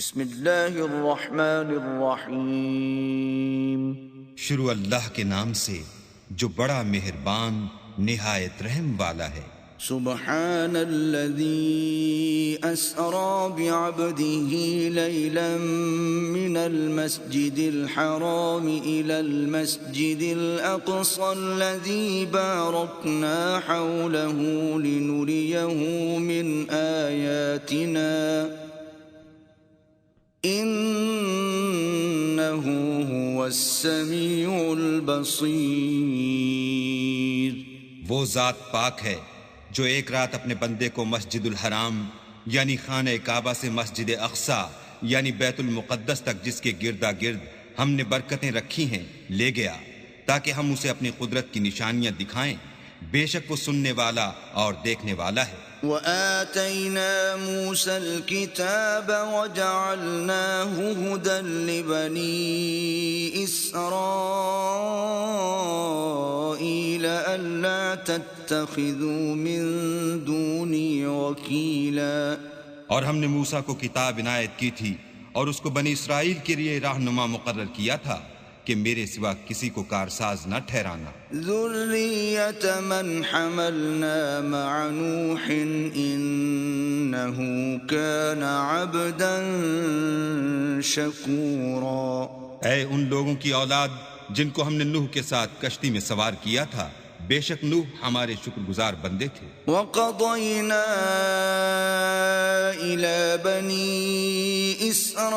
بسم اللہ الرحمن الرحیم۔ شروع اللہ کے نام سے جو بڑا مہربان نہایت رحم والا ہے۔ سبحان الذي أسرى بعبده ليلا من المسجد الحرام إلى المسجد الأقصى الذي باركنا حوله لنريه من آياتنا إنه هو السميع البصير۔ وہ ذات پاک ہے جو ایک رات اپنے بندے کو مسجد الحرام یعنی خانہ کعبہ سے مسجد اقصی یعنی بیت المقدس تک جس کے گردا گرد ہم نے برکتیں رکھی ہیں لے گیا تاکہ ہم اسے اپنی قدرت کی نشانیاں دکھائیں۔ بے شک وہ سننے والا اور دیکھنے والا ہے۔ وآتينا موسى الكتاب وجعلناه هدى لبني إسرائيل ألا تتخذوا من دوني وكيلا۔ اور ہم نے موسیٰ کو کتاب عنایت کی تھی اور اس کو بنی اسرائیل کے لیے رہنما مقرر کیا تھا کہ میرے سوا کسی کو کارساز نہ ٹھہرانا۔ ذریۃ من حملنا مع نوح انہ کان عبدا شکورا۔ اے ان لوگوں کی اولاد جن کو ہم نے نوح کے ساتھ کشتی میں سوار کیا تھا، بے شک نوح ہمارے شکر گزار بندے تھے۔ وَقَضَيْنَا إِلَى بَنِي إِسْرَائِيلَ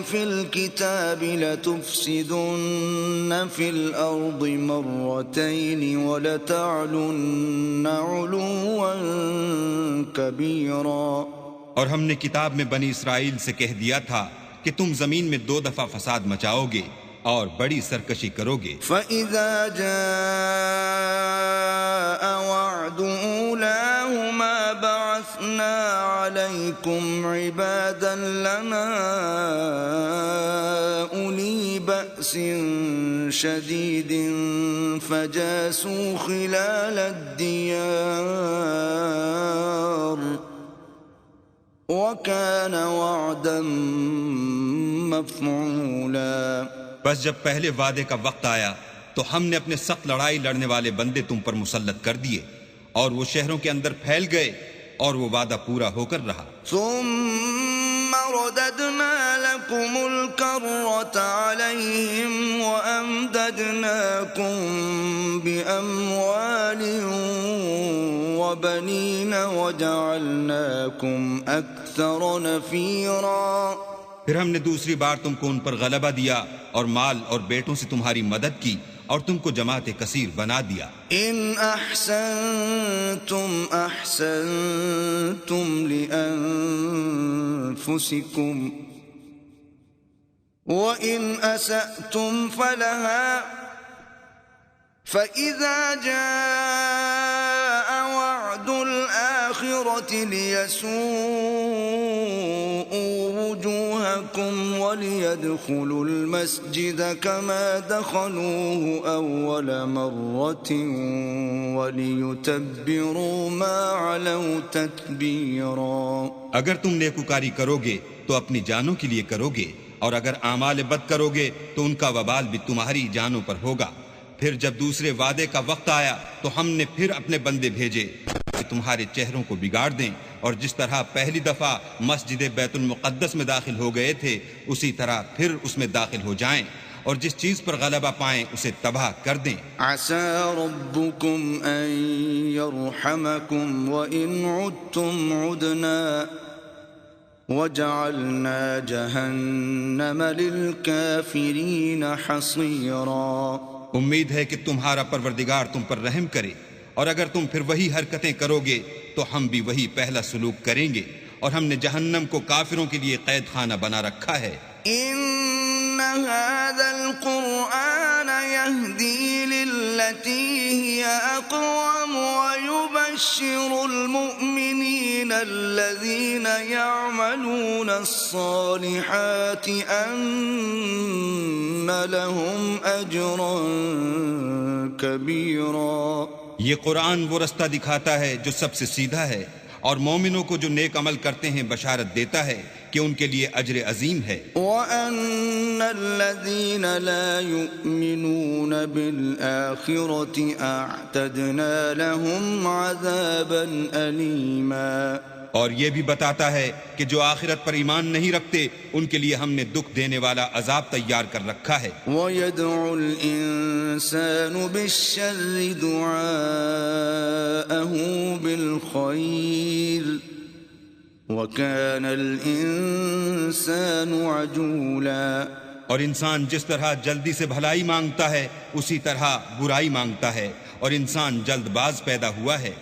فِي الْكِتَابِ لَتُفْسِدُنَّ فِي الْأَرْضِ مَرَّتَيْنِ وَلَتَعْلُنَّ عُلُوًّا كَبِيرًا۔ اور ہم نے کتاب میں بنی اسرائیل سے کہہ دیا تھا کہ تم زمین میں 2 دفعہ فساد مچاؤ گے اور بڑی سرکشی کرو گے۔ فَإِذَا جَاءَ وَعْدُ أُولَاهُمَا بَعَثْنَا عَلَيْكُمْ عِبَادًا لَنَا أُولِي بَأْسٍ شَدِيدٍ فَجَاسُوا خِلَالَ الدِّيَارِ وَكَانَ وَعْدًا مَفْعُولًا۔ بس جب پہلے وعدے کا وقت آیا تو ہم نے اپنے سخت لڑائی لڑنے والے بندے تم پر مسلط کر دیے اور وہ شہروں کے اندر پھیل گئے اور وہ وعدہ پورا ہو کر رہا۔ ثم رددنا لكم الكرة عليهم وأمددناكم بأموال وبنين وجعلناكم أكثر نفيرا۔ پھر ہم نے دوسری بار تم کو ان پر غلبہ دیا اور مال اور بیٹوں سے تمہاری مدد کی اور تم کو جماعت کثیر بنا دیا۔ ان احسنتم احسنتم لانفسکم وان اسأتم فلها فاذا جاء وعد الآخرة ليسوءوا وجوهكم وليدخلوا المسجد كما دخلوه أول مرة وليتبروا ما علوا تتبيرا۔ اگر تم نیکوکاری کرو گے تو اپنی جانوں کے لیے کرو گے اور اگر اعمال بد کرو گے تو ان کا وبال بھی تمہاری جانوں پر ہوگا۔ پھر جب دوسرے وعدے کا وقت آیا تو ہم نے پھر اپنے بندے بھیجے کہ تمہارے چہروں کو بگاڑ دیں اور جس طرح پہلی دفعہ مسجد بیت المقدس میں داخل ہو گئے تھے اسی طرح پھر اس میں داخل ہو جائیں اور جس چیز پر غلبہ پائیں اسے تباہ کر دیں۔ عسى ربكم ان يرحمكم وان عدتم عدنا وجعلنا جهنم للكافرين حصيرا۔ امید ہے کہ تمہارا پروردگار تم پر رحم کرے اور اگر تم پھر وہی حرکتیں کرو گے تو ہم بھی وہی پہلا سلوک کریں گے اور ہم نے جہنم کو کافروں کے لیے قید خانہ بنا رکھا ہے۔ ان هذا القرآن يهدي للتي هي اقوم ويبشر المؤمنين الذين يعملون الصالحات ان لهم اجرا كبيرا۔ یہ قرآن وہ رستہ دکھاتا ہے جو سب سے سیدھا ہے اور مومنوں کو جو نیک عمل کرتے ہیں بشارت دیتا ہے کہ ان کے لیے اجر عظیم ہے۔ وَأَنَّ الَّذِينَ لَا يُؤْمِنُونَ بِالْآخِرَةِ أَعْتَدْنَا لَهُمْ عَذَابًا أَلِيمًا۔ اور یہ بھی بتاتا ہے کہ جو آخرت پر ایمان نہیں رکھتے ان کے لیے ہم نے دکھ دینے والا عذاب تیار کر رکھا ہے۔ وَيَدْعُ الْإِنسَانُ بِالشَّرِّ دُعَاءَهُ بِالْخَيْرِ وَكَانَ الْإِنسَانُ عَجُولًا۔ اور انسان جس طرح جلدی سے بھلائی مانگتا ہے اسی طرح برائی مانگتا ہے، اور انسان جلد باز پیدا ہوا ہے۔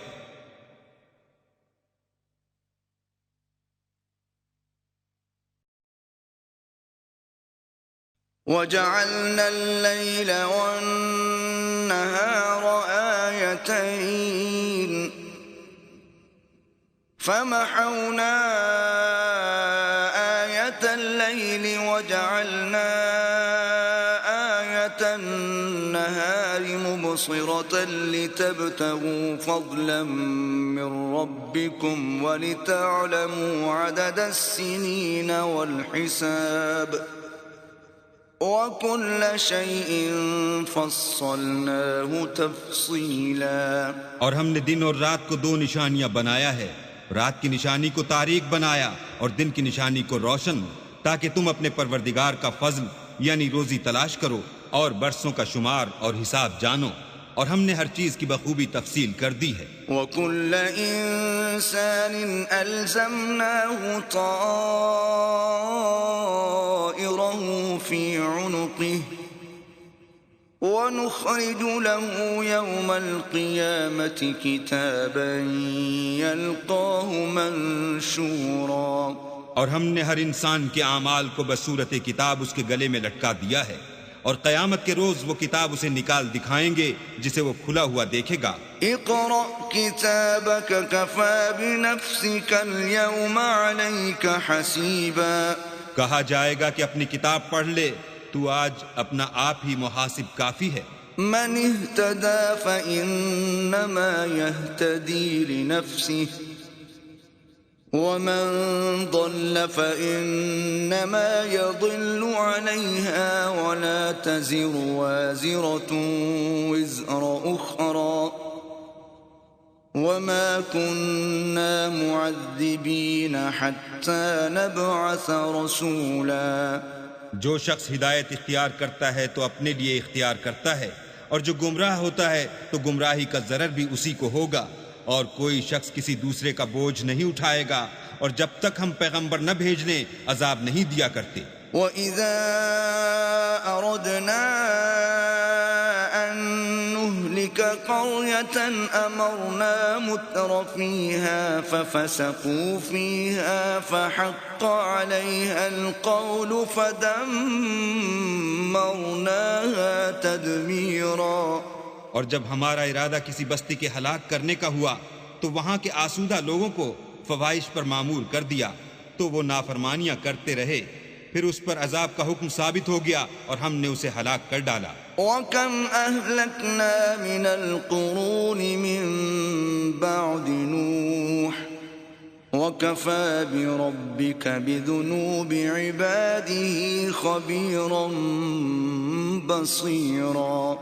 وَجَعَلْنَا اللَّيْلَ وَالنَّهَارَ آيَتَيْنِ فَمَحَوْنَا آيَةَ اللَّيْلِ وَجَعَلْنَا آيَةَ النَّهَارِ مُبْصِرَةً لِتَبْتَغُوا فَضْلًا مِّن رَّبِّكُمْ وَلِتَعْلَمُوا عَدَدَ السِّنِينَ وَالْحِسَابَ وَكُلَّ شَيْءٍ فَصَّلْنَاهُ تَفْصِيلًا۔ اور ہم نے دن اور رات کو دو نشانیاں بنایا ہے، رات کی نشانی کو تاریک بنایا اور دن کی نشانی کو روشن، تاکہ تم اپنے پروردگار کا فضل یعنی روزی تلاش کرو اور برسوں کا شمار اور حساب جانو، اور ہم نے ہر چیز کی بخوبی تفصیل کر دی ہے۔ وَكُلَّ إِنسَانٍ أَلْزَمْنَاهُ طَائِرَهُ فِي عُنُقِهِ وَنُخْرِجُ لَهُ يَوْمَ الْقِيَامَةِ كِتَابًا يَلْقَاهُ مَنشُورًا۔ اور ہم نے ہر انسان کے اعمال کو بصورت کتاب اس کے گلے میں لٹکا دیا ہے، اور قیامت کے روز وہ کتاب اسے نکال دکھائیں گے جسے وہ کھلا ہوا دیکھے گا۔ اقرأ كتابك كفى بنفسك اليوم عليك حسيبا۔ کہا جائے گا کہ اپنی کتاب پڑھ لے، تو آج اپنا آپ ہی محاسب کافی ہے۔ من اهتدى فإنما يهتدي لنفسه ومن ضل فإنما يضل عليها ولا تزر وازرة وزر أخرى وما كنا معذبين حتى نبعث رسولا۔ جو شخص ہدایت اختیار کرتا ہے تو اپنے لیے اختیار کرتا ہے، اور جو گمراہ ہوتا ہے تو گمراہی کا ضرر بھی اسی کو ہوگا، اور کوئی شخص کسی دوسرے کا بوجھ نہیں اٹھائے گا، اور جب تک ہم پیغمبر نہ بھیج لیں عذاب نہیں دیا کرتے۔ وَإِذَا أَرَدْنَا أَن نُّهْلِكَ قَرْيَةً أَمَرْنَا مُتْرَ فِيهَا فَفَسَقُوا فِيهَا فَحَقَّ عَلَيْهَا الْقَوْلُ فَدَمَّرْنَاهَا تَدْمِيرًا۔ اور جب ہمارا ارادہ کسی بستی کے ہلاک کرنے کا ہوا تو وہاں کے آسودہ لوگوں کو فواحش پر معمور کر دیا، تو وہ نافرمانیاں کرتے رہے، پھر اس پر عذاب کا حکم ثابت ہو گیا اور ہم نے اسے ہلاک کر ڈالا۔ وَكَمْ أَهْلَكْنَا مِنَ الْقُرُونِ مِن بَعْدِ نُوحٍ وَكَفَى بِرَبِّكَ بِذُنُوبِ عِبَادِهِ خَبِيرًا بَصِيرًا۔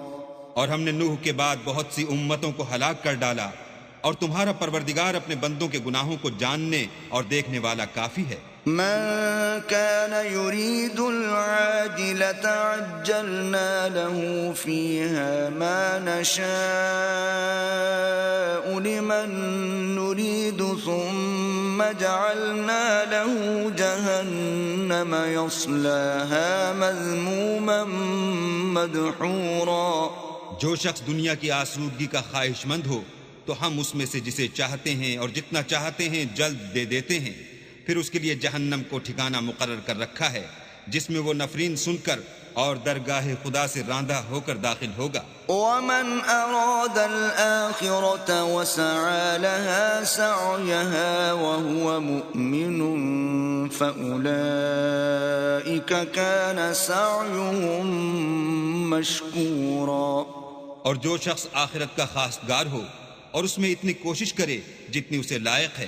اور ہم نے نوح کے بعد بہت سی امتوں کو ہلاک کر ڈالا، اور تمہارا پروردگار اپنے بندوں کے گناہوں کو جاننے اور دیکھنے والا کافی ہے۔ من كان يريد العاجلة عجلنا له فيها ما نشاء لمن نريد ثم جعلنا له جهنم يصلاها مذموما مدحورا۔ جو شخص دنیا کی آسودگی کا خواہش مند ہو تو ہم اس میں سے جسے چاہتے ہیں اور جتنا چاہتے ہیں جلد دے دیتے ہیں، پھر اس کے لیے جہنم کو ٹھکانہ مقرر کر رکھا ہے جس میں وہ نفرین سن کر اور درگاہ خدا سے راندہ ہو کر داخل ہوگا۔ وَمَنْ أَرَادَ الْآخِرَةَ وَسَعَى لَهَا سَعْيَهَا وَهُوَ مُؤْمِنٌ فَأُولَئِكَ كَانَ سَعْيُهُمْ مَشْكُورًا۔ اور جو شخص آخرت کا خواستگار ہو اور اس میں اتنی کوشش کرے جتنی اسے لائق ہے،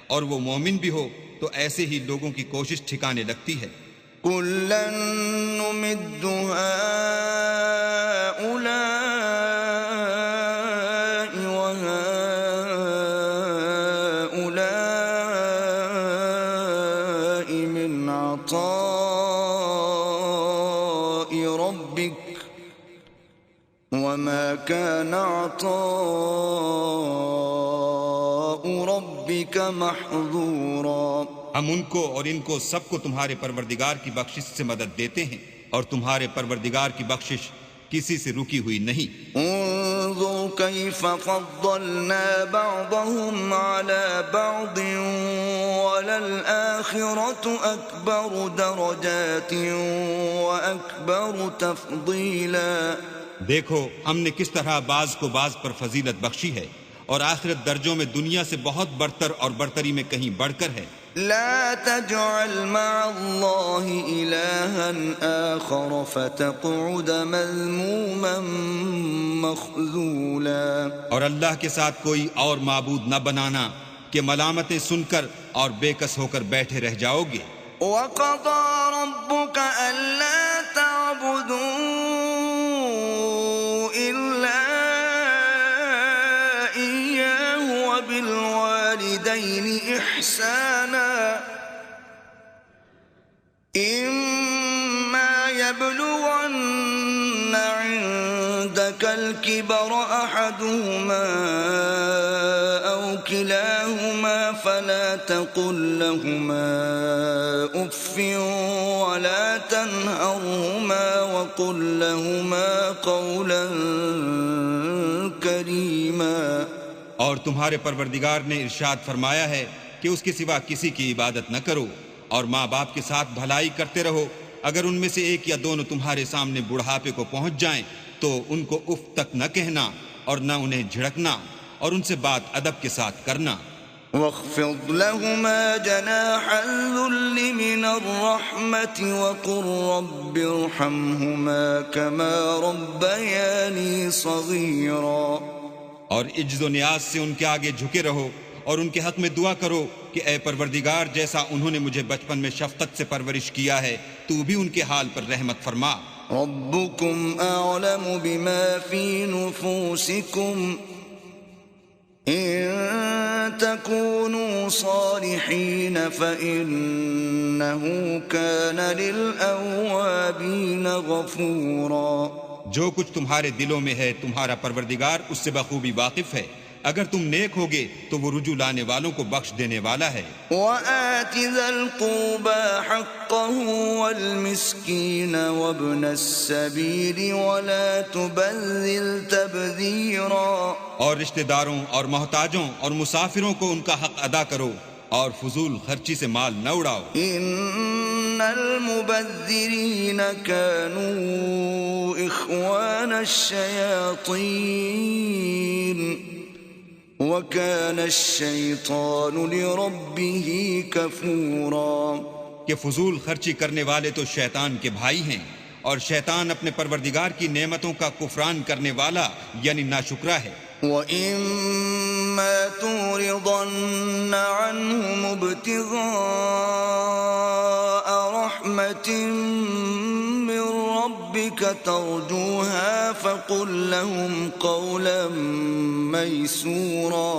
اور وہ مومن بھی ہو تو ایسے ہی لوگوں کی کوشش ٹھکانے لگتی ہے۔ كلا نمد هؤلاء وهؤلاء من عطاء ربك وما كان عطاء ربك محظورا۔ ہم ان کو اور ان کو سب کو تمہارے پروردگار کی بخشش سے مدد دیتے ہیں، اور تمہارے پروردگار کی بخشش کسی سے رکی ہوئی نہیں۔ انظر كيف فضلنا بعضهم على بعض وللآخرة أكبر درجات وأكبر تفضيلا۔ دیکھو ہم نے کس طرح بعض کو بعض پر فضیلت بخشی ہے، اور آخرت درجوں میں دنیا سے بہت برتر اور برتری میں کہیں بڑھ کر ہے۔ لا تجعل مع الله إلها آخر فتقعد مذموما مخذولا۔ اور اللہ کے ساتھ کوئی اور معبود نہ بنانا کہ ملامتیں سن کر اور بے کس ہو کر بیٹھے رہ جاؤ گے۔ وقضى ربك ألا تعبدوا إلا إياه وبالوالدين إحسانا إما يبلغن عندك الكبر أحدهما أو كلاهما فلا تقل لهما أف ولا تنهرهما وقل لهما قولا كريما۔ اور تمہارے پروردگار نے ارشاد فرمایا ہے کہ اس کے سوا کسی کی عبادت نہ کرو، اور ماں باپ کے ساتھ بھلائی کرتے رہو۔ اگر ان میں سے ایک یا دونوں تمہارے سامنے بڑھاپے کو پہنچ جائیں تو ان کو اف تک نہ کہنا اور نہ انہیں جھڑکنا، اور ان سے بات ادب کے ساتھ کرنا۔ واخفض لهما جناح الذل من الرحمة وقل رب ارحمهما كما ربياني صغيرا۔ اور عجز و نیاز سے ان کے آگے جھکے رہو، اور ان کے حق میں دعا کرو کہ اے پروردگار جیسا انہوں نے مجھے بچپن میں شفقت سے پرورش کیا ہے تو بھی ان کے حال پر رحمت فرما۔ ربكم أعلم بما في نفوسكم إن تكونوا صالحين فإنه كان للأوابين غفورا۔ جو کچھ تمہارے دلوں میں ہے تمہارا پروردگار اس سے بخوبی واقف ہے، اگر تم نیک ہوگے تو وہ رجوع لانے والوں کو بخش دینے والا ہے۔ وآت ذا القربى حقه والمسكين وابن السبيل ولا تبذل تبذيرا۔ اور رشتہ داروں اور محتاجوں اور مسافروں کو ان کا حق ادا کرو، اور فضول خرچی سے مال نہ اڑاؤ۔ ان المبذرین كانوا اخوان الشیاطین وكان الشیطان لربه کفورا۔ کہ فضول خرچی کرنے والے تو شیطان کے بھائی ہیں، اور شیطان اپنے پروردگار کی نعمتوں کا کفران کرنے والا یعنی ناشکرا ہے۔ وَإِمَّا تُعْرِضَنَّ عَنْهُمُ ابْتِغَاءَ رَحْمَةٍ مِّن رَّبِّكَ تَرْجُوهَا فَقُل لَّهُمْ قَوْلًا مَّيْسُورًا۔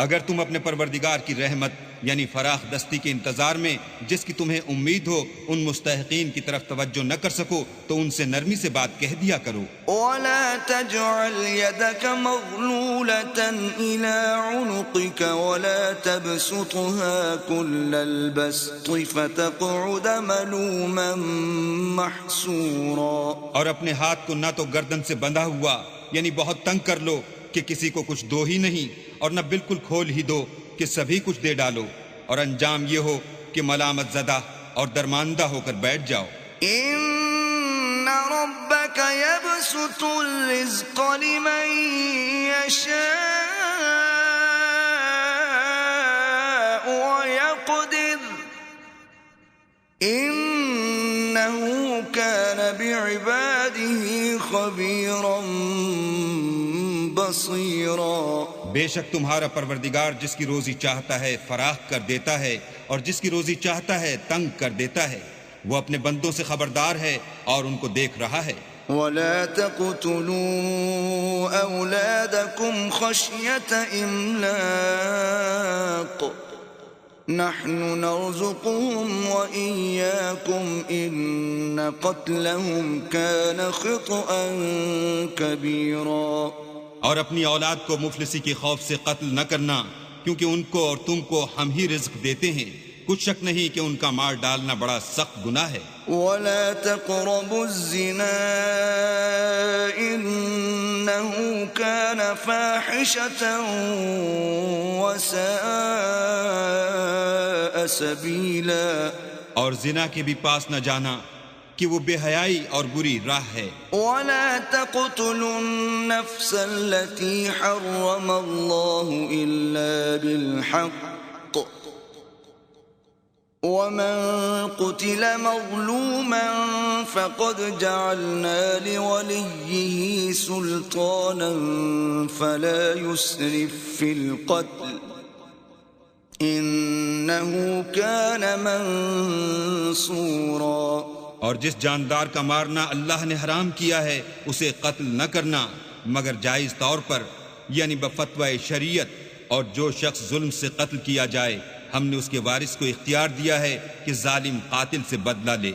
اگر تم اپنے پروردگار کی رحمت یعنی فراخ دستی کے انتظار میں جس کی تمہیں امید ہو ان مستحقین کی طرف توجہ نہ کر سکو تو ان سے نرمی سے بات کہہ دیا کرو۔ وَلَا تَجْعَلْ يَدَكَ مَغْلُولَةً إِلَىٰ عُنُقِكَ وَلَا تَبْسُطْهَا كُلَّ الْبَسْطِ فَتَقْعُدَ مَلُومًا مَّحْسُورًا۔ اور اپنے ہاتھ کو نہ تو گردن سے بندھا ہوا یعنی بہت تنگ کر لو کہ کسی کو کچھ دو ہی نہیں، اور نہ بالکل کھول ہی دو کہ سبھی کچھ دے ڈالو، اور انجام یہ ہو کہ ملامت زدہ اور درماندہ ہو کر بیٹھ جاؤ۔ ان ربك يبسط الرزق لمن يشاء ويقدر انه كان بعباده خبيرا بصيرا۔ بے شک تمہارا پروردگار جس کی روزی چاہتا ہے فراخ کر دیتا ہے اور جس کی روزی چاہتا ہے تنگ کر دیتا ہے. وہ اپنے بندوں سے خبردار ہے اور ان کو دیکھ رہا ہے. ولا تقتلوا أولادكم خشية إملاق نحن نرزقهم وإياكم إن قتلهم كان خطأ كبيرا. اور اپنی اولاد کو مفلسی کے خوف سے قتل نہ کرنا، کیونکہ ان کو اور تم کو ہم ہی رزق دیتے ہیں. کچھ شک نہیں کہ ان کا مار ڈالنا بڑا سخت گناہ ہے. ولا تقربوا الزنا إنه كان فاحشة وساء سبيلا. اور زنا کے بھی پاس نہ جانا کہ وہ بے حیائی اور بری راہ ہے. ولا تقتلوا النفس التي حرم الله إلا بالحق ومن قتل مظلوما فقد جعلنا لوليه سلطانا فلا يسرف في القتل إنه كان منصورا. اور جس جاندار کا مارنا اللہ نے حرام کیا ہے اسے قتل نہ کرنا مگر جائز طور پر، یعنی بفتوی شریعت. اور جو شخص ظلم سے قتل کیا جائے ہم نے اس کے وارث کو اختیار دیا ہے کہ ظالم قاتل سے بدلہ لے،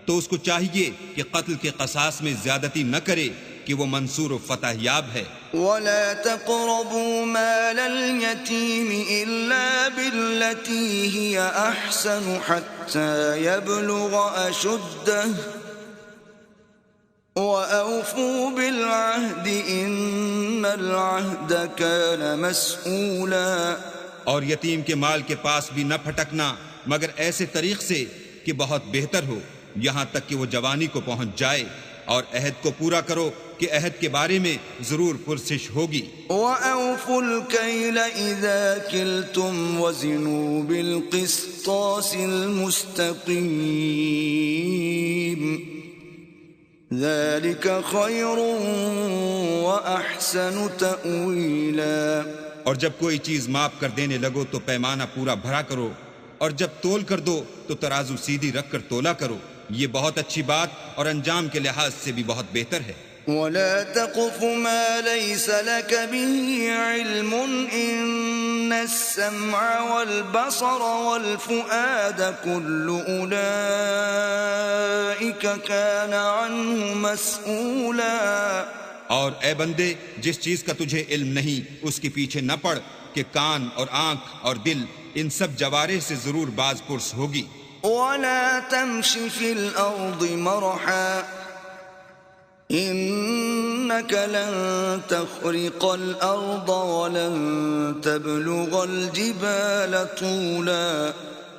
تو اس کو چاہیے کہ قتل کے قصاص میں زیادتی نہ کرے کہ وہ منصور و فتح یاب ہے. ولا تقربوا مال اليتيم إلا بالتي هي أحسن حتى يبلغ أشده وأوفوا بالعهد إن العهد كان مسؤولا. اور یتیم کے مال کے پاس بھی نہ پھٹکنا مگر ایسے طریق سے کہ بہت بہتر ہو، یہاں تک کہ وہ جوانی کو پہنچ جائے. اور عہد کو پورا کرو کہ عہد کے بارے میں ضرور پرسش ہوگی. وَأَوْفُوا الْكَيْلَ إِذَا كِلْتُمْ وَزِنُوا بِالْقِسْطَاسِ الْمُسْتَقِيمِ ذَلِكَ خَيْرٌ وَأَحْسَنُ تَأْوِيلًا. اور جب کوئی چیز ماپ کر دینے لگو تو پیمانہ پورا بھرا کرو، اور جب تول کر دو تو ترازو سیدھی رکھ کر تولا کرو. یہ بہت اچھی بات اور انجام کے لحاظ سے بھی بہت بہتر ہے. ولا تقف ما ليس لك به علم إن السمع والبصر والفؤاد كل أولئك كان عنه مسؤولا. اور اے بندے جس چیز کا تجھے علم نہیں اس کے پیچھے نہ پڑ کہ کان اور آنکھ اور دل ان سب جوارح سے ضرور باز پرس ہوگی. ولا تمش في الأرض مرحا إنك لن تخرق الأرض ولن تبلغ الجبال طولا.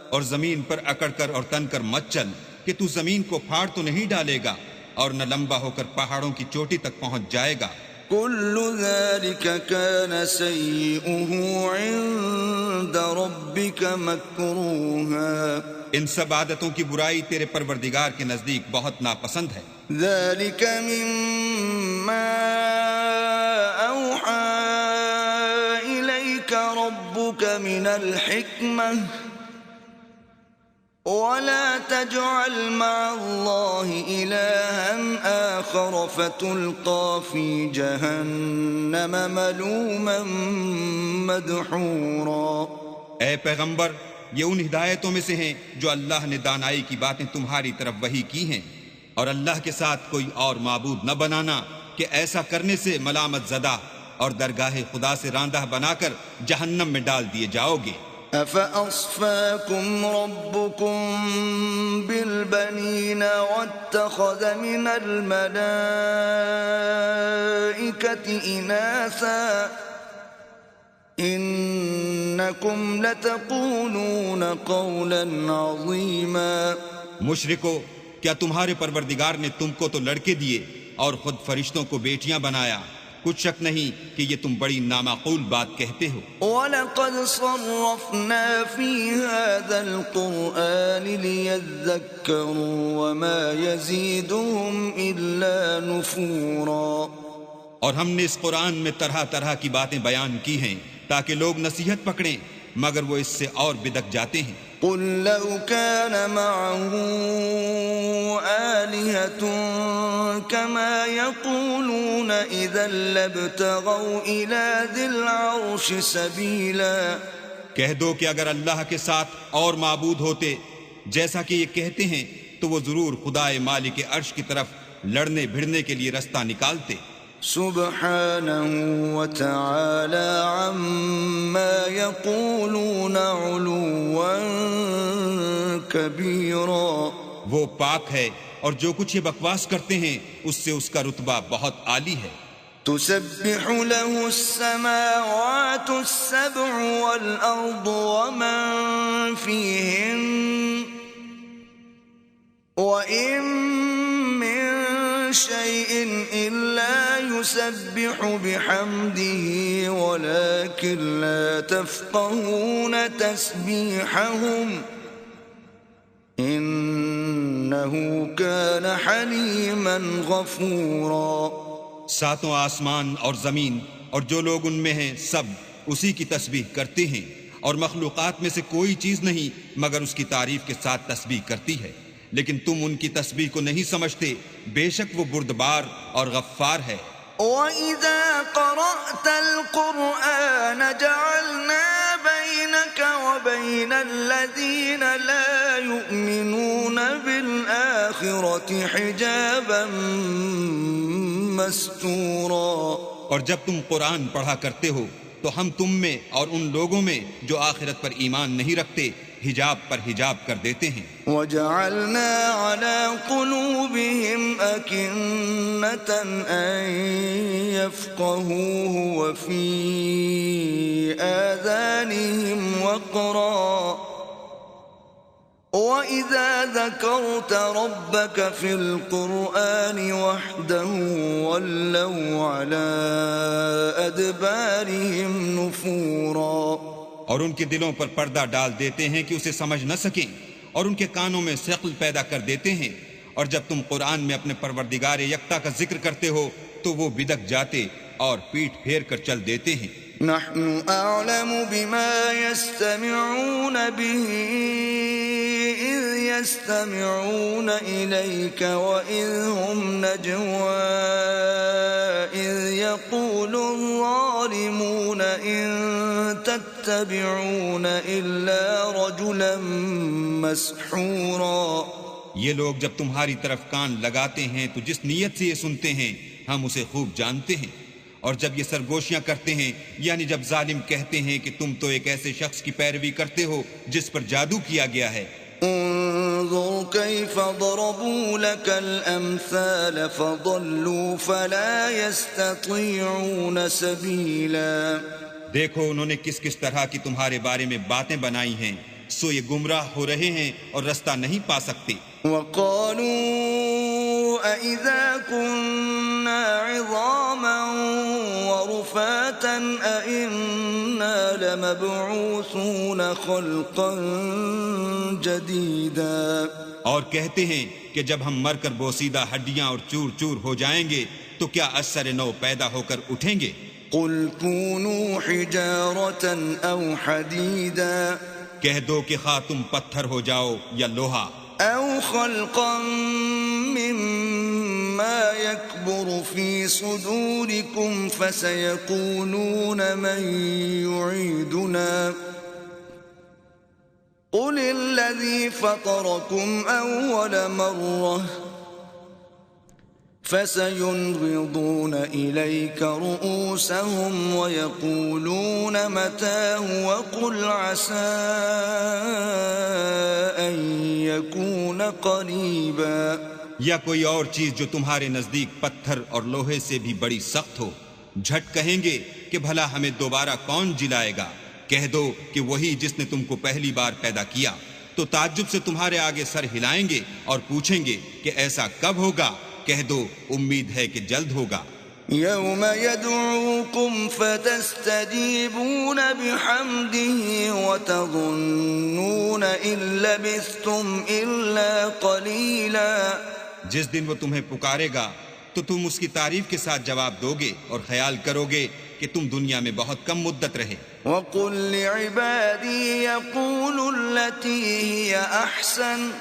اور زمین پر اکڑ کر اور تن کر مت چل کہ تو زمین کو پھاڑ تو نہیں ڈالے گا اور نہ لمبا ہو کر پہاڑوں کی چوٹی تک پہنچ جائے گا. كل ذلك كان سيئه عند ربك مكروها. ان سب عادتوں کی برائی تیرے پروردگار کے نزدیک بہت ناپسند ہے. ذلك مما أوحى إليك ربك من الحكمة ولا تجعل مع الله إلها آخر فتلقى في جهنم ملوما مدحورا. اے پیغمبر یہ ان ہدایتوں میں سے ہیں جو اللہ نے دانائی کی باتیں تمہاری طرف وحی کی ہیں، اور اللہ کے ساتھ کوئی اور معبود نہ بنانا کہ ایسا کرنے سے ملامت زدہ اور درگاہ خدا سے راندہ بنا کر جہنم میں ڈال دیے جاؤ گے. أَفَأَصْفَاكُمْ رَبُّكُمْ بِالْبَنِينَ وَاتَّخَذَ مِنَ الْمَلَائِكَةِ إِنَاثًا إِنَّكُمْ لَتَقُولُونَ قَوْلًا عَظِيمًا. مشرکو کیا تمہارے پروردگار نے تم کو تو لڑکے دیے اور خود فرشتوں کو بیٹیاں بنایا؟ کچھ شک نہیں کہ یہ تم بڑی نامعقول بات کہتے ہو. وَلَقَدْ صَرَّفْنَا فِي هَذَا الْقُرْآنِ لِيَذَّكَّرُوا وَمَا يَزِيدُهُمْ إِلَّا نُفُورًا. اور ہم نے اس قرآن میں طرح طرح کی باتیں بیان کی ہیں تاکہ لوگ نصیحت پکڑیں، مگر وہ اس سے اور بدک جاتے ہیں۔ قل لو كان معه آلهة كما يقولون إذا لابتغوا إلى ذي العرش سبيلا۔ کہہ دو کہ اگر اللہ کے ساتھ اور معبود ہوتے جیسا کہ یہ کہتے ہیں تو وہ ضرور خدائے مالک عرش کی طرف لڑنے بھڑنے کے لیے رستہ نکالتے۔ سبحانه وتعالى عما يقولون علوا كبيرا۔ وہ پاک ہے اور جو کچھ یہ بکواس کرتے ہیں اس سے اس کا رتبہ بہت عالی ہے۔ تسبح له السماوات السبع والأرض ومن فيهن وإن من شيء إلا يسبح بحمده ولكن لا تفقهون تسبيحهم إنه كان حليما غفورا۔ ساتوں آسمان اور زمین اور جو لوگ ان میں ہیں سب اسی کی تسبیح کرتے ہیں، اور مخلوقات میں سے کوئی چیز نہیں مگر اس کی تعریف کے ساتھ تسبیح کرتی ہے، لیکن تم ان کی تسبیح کو نہیں سمجھتے، بے شک وہ بردبار اور غفار ہے۔ وَإِذَا قَرَأْتَ الْقُرْآنَ جَعَلْنَا بَيْنَكَ وَبَيْنَ الَّذِينَ لَا يُؤْمِنُونَ بِالْآخِرَةِ حِجَابًا مَسْتُورًا۔ اور جب تم قرآن پڑھا کرتے ہو تو ہم تم میں اور ان لوگوں میں جو آخرت پر ایمان نہیں رکھتے حجاب پر حجاب کر دیتے ہیں۔ وَجَعَلْنَا عَلَىٰ قُلُوبِهِمْ أَكِنَّةً أَن يَفْقَهُوهُ وَفِي آذَانِهِمْ وَقْرًا وَإِذَا ذَكَرْتَ رَبَّكَ فِي الْقُرْآنِ وَحْدَهُ وَلَّوْا عَلَىٰ أَدْبَارِهِمْ نُفُورًا۔ اور ان کے دلوں پر پردہ ڈال دیتے ہیں کہ اسے سمجھ نہ سکیں، اور ان کے کانوں میں ثقل پیدا کر دیتے ہیں، اور جب تم قرآن میں اپنے پروردگار یکتا کا ذکر کرتے ہو تو وہ بدک جاتے اور پیٹھ پھیر کر چل دیتے ہیں۔ نحن أعلم بما يستمعون به إذ يستمعون إليك وإذ هم نجوى إذ يقول الظالمون إن تتبعون إلا رجلا مسحورا۔ یہ لوگ جب تمہاری طرف کان لگاتے ہیں تو جس نیت سے یہ سنتے ہیں ہم اسے خوب جانتے ہیں، اور جب یہ سرگوشیاں کرتے ہیں یعنی جب ظالم کہتے ہیں کہ تم تو ایک ایسے شخص کی پیروی کرتے ہو جس پر جادو کیا گیا ہے۔ انظر كيف ضربوا لك الأمثال فضلوا فلا يستطيعون سبيلا۔ دیکھو انہوں نے کس کس طرح کی تمہارے بارے میں باتیں بنائی ہیں، سو یہ گمراہ ہو رہے ہیں اور رستہ نہیں پا سکتے۔ وقالوا أإذا كنا عظاما ورفاتا أإنا لمبعوثون خلقا جديدا۔ اور کہتے ہیں کہ جب ہم مر کر بوسیدہ ہڈیاں اور چور چور ہو جائیں گے تو کیا اثر نو پیدا ہو کر اٹھیں گے؟ قل كونوا حجارة أو حديدا۔ کہہ دو کہ خواہ تم پتھر ہو جاؤ یا لوہا، أو خلقا مما يكبر في صدوركم فسيقولون من يعيدنا قل الذي فطركم أول مرة فسينغضون إليك رؤوسهم ويقولون متاه وقل عسى أن يكون قريبا۔ یا کوئی اور چیز جو تمہارے نزدیک پتھر اور لوہے سے بھی بڑی سخت ہو، جھٹ کہیں گے کہ بھلا ہمیں دوبارہ کون جلائے گا؟ کہہ دو کہ وہی جس نے تم کو پہلی بار پیدا کیا، تو تعجب سے تمہارے آگے سر ہلائیں گے اور پوچھیں گے کہ ایسا کب ہوگا؟ کہہ دو امید ہے کہ جلد ہوگا۔ يوم يدعوكم فتستجيبون بحمده وتظنون إن لبثتم إلا قليلا۔ جس دن وہ تمہیں پکارے گا تو تم اس کی تعریف کے ساتھ جواب دو گے اور خیال کرو گے کہ تم دنیا میں بہت کم مدت رہے۔ وَقُلْ لِعِبَادِي يَقُولُوا الَّتِي هِيَ أَحْسَنُ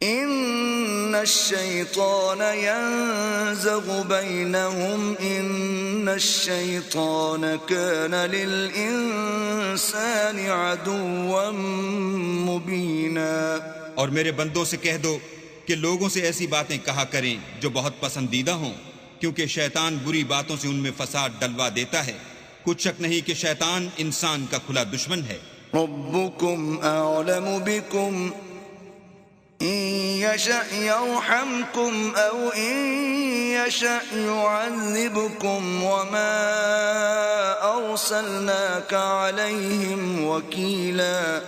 إِنَّ الشَّيْطَانَ يَنزَغُ بَيْنَهُمْ إِنَّ الشَّيْطَانَ كَانَ لِلْإِنسَانِ عَدُوًّا مُبِينًا۔ اور میرے بندوں سے کہہ دو کہ لوگوں سے ایسی باتیں کہا کریں جو بہت پسندیدہ ہوں، کیونکہ شیطان بری باتوں سے ان میں فساد ڈلوا دیتا ہے۔ کچھ شک نہیں کہ شیطان انسان کا کھلا دشمن ہے۔ ربكم أعلم بكم إن يشأ يرحمكم أو إن يشأ يعذبكم وما أرسلناك عليهم وكيلا۔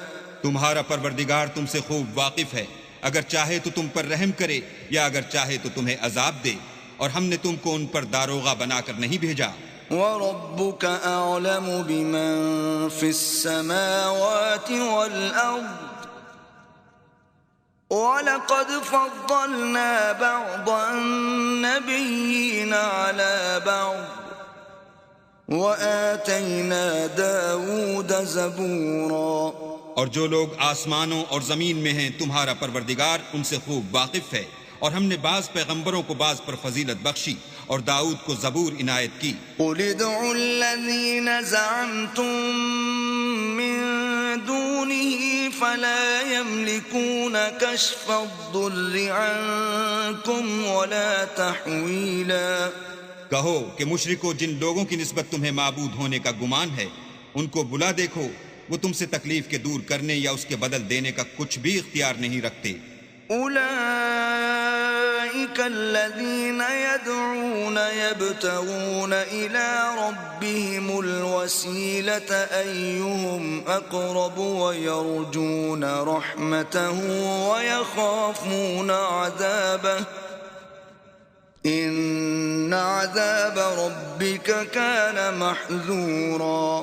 تمہارا پروردگار تم سے خوب واقف ہے، اگر چاہے تو تم پر رحم کرے یا اگر چاہے تو تمہیں عذاب دے، اور ہم نے تم کو ان پر داروغہ بنا کر نہیں بھیجا۔ وَرَبُّكَ أَعْلَمُ بِمَن فِي السَّمَاوَاتِ وَالْأَرْضِ وَلَقَدْ فَضَّلْنَا بَعْضَ النَّبِيِّينَ عَلَى بَعْضٍ وَآتَيْنَا دَاوُودَ زَبُورًا۔ اور جو لوگ آسمانوں اور زمین میں ہیں تمہارا پروردگار ان سے خوب واقف ہے، اور ہم نے بعض پیغمبروں کو بعض پر فضیلت بخشی اور داؤد کو زبور عنایت کی۔ قُلِ ادْعُوا الَّذِينَ زَعَمْتُم مِّن دُونِهِ فَلَا يَمْلِكُونَ كَشْفَ الضُّرِّ عَنكُمْ وَلَا تَحْوِيلًا۔ کہو کہ مشرکو جن لوگوں کی نسبت تمہیں معبود ہونے کا گمان ہے ان کو بلا دیکھو، وہ تم سے تکلیف کے دور کرنے یا اس کے بدل دینے کا کچھ بھی اختیار نہیں رکھتے۔ أولئك الذين يدعون يبتغون إلى ربهم الوسيلة أيهم أقرب ويرجون رحمته ويخافون عذابه إن عذاب ربك كان محذورا۔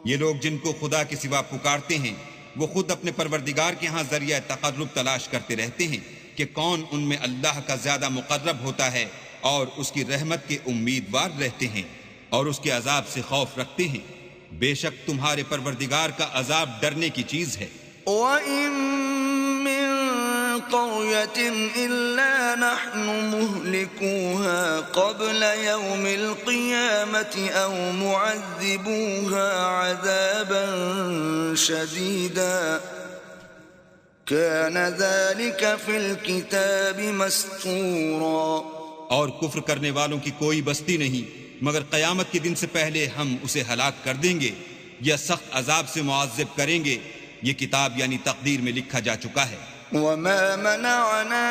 یہ لوگ جن کو خدا کے سوا پکارتے ہیں وہ خود اپنے پروردگار کے ہاں ذریعہ تقرب تلاش کرتے رہتے ہیں کہ کون ان میں اللہ کا زیادہ مقرب ہوتا ہے، اور اس کی رحمت کے امیدوار رہتے ہیں اور اس کے عذاب سے خوف رکھتے ہیں۔ بے شک تمہارے پروردگار کا عذاب ڈرنے کی چیز ہے۔ وَإِن مِّن قَرْيَةٍ إِلَّا نَحْنُ مُهْلِكُوهَا قَبْلَ يَوْمِ الْقِيَامَةِ أَوْ مُعَذِّبُوهَا عَذَابًا شَدِيدًا كَانَ ذَلِكَ فِي الْكِتَابِ مَسْطُورًا۔ اور کفر کرنے والوں کی کوئی بستی نہیں مگر قیامت کے دن سے پہلے ہم اسے ہلاک کر دیں گے یا سخت عذاب سے معذب کریں گے، یہ کتاب یعنی تقدیر میں لکھا جا چکا ہے۔ وَمَا مَنَعَنَا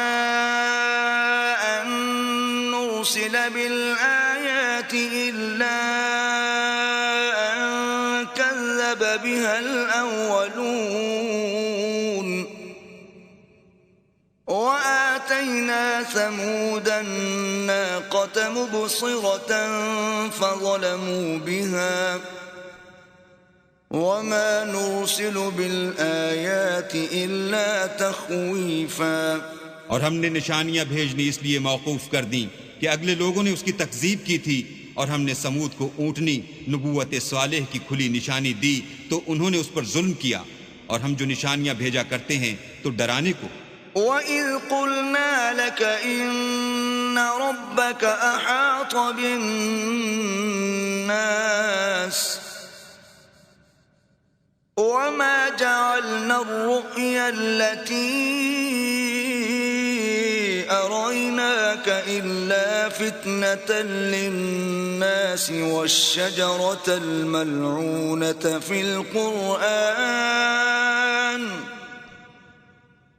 أَن نُّرْسِلَ بِالْآيَاتِ إِلَّا أَن كَذَّبَ بِهَا الْأَوَّلُونَ وَآتَيْنَا ثَمُودَ النَّاقَةَ مُبْصِرَةً فَظَلَمُوا بِهَا وَمَا نُرْسِلُ بِالْآيَاتِ إِلَّا تَخْوِيفًا۔ اور ہم نے نشانیاں بھیجنی اس لیے موقوف کر دیں کہ اگلے لوگوں نے اس کی تکذیب کی تھی، اور ہم نے سمود کو اونٹنی نبوت صالح کی کھلی نشانی دی تو انہوں نے اس پر ظلم کیا، اور ہم جو نشانیاں بھیجا کرتے ہیں تو ڈرانے کو۔ وَإِذْ قُلْنَا لَكَ إِنَّ رَبَّكَ أَحَاطَ بِالنَّاسِ وَمَا جَعَلْنَا الرُّؤْيَا الَّتِي أَرَيْنَاكَ إِلَّا فِتْنَةً لِلنَّاسِ وَالشَّجَرَةَ الْمَلْعُونَةَ فِي الْقُرْآنِ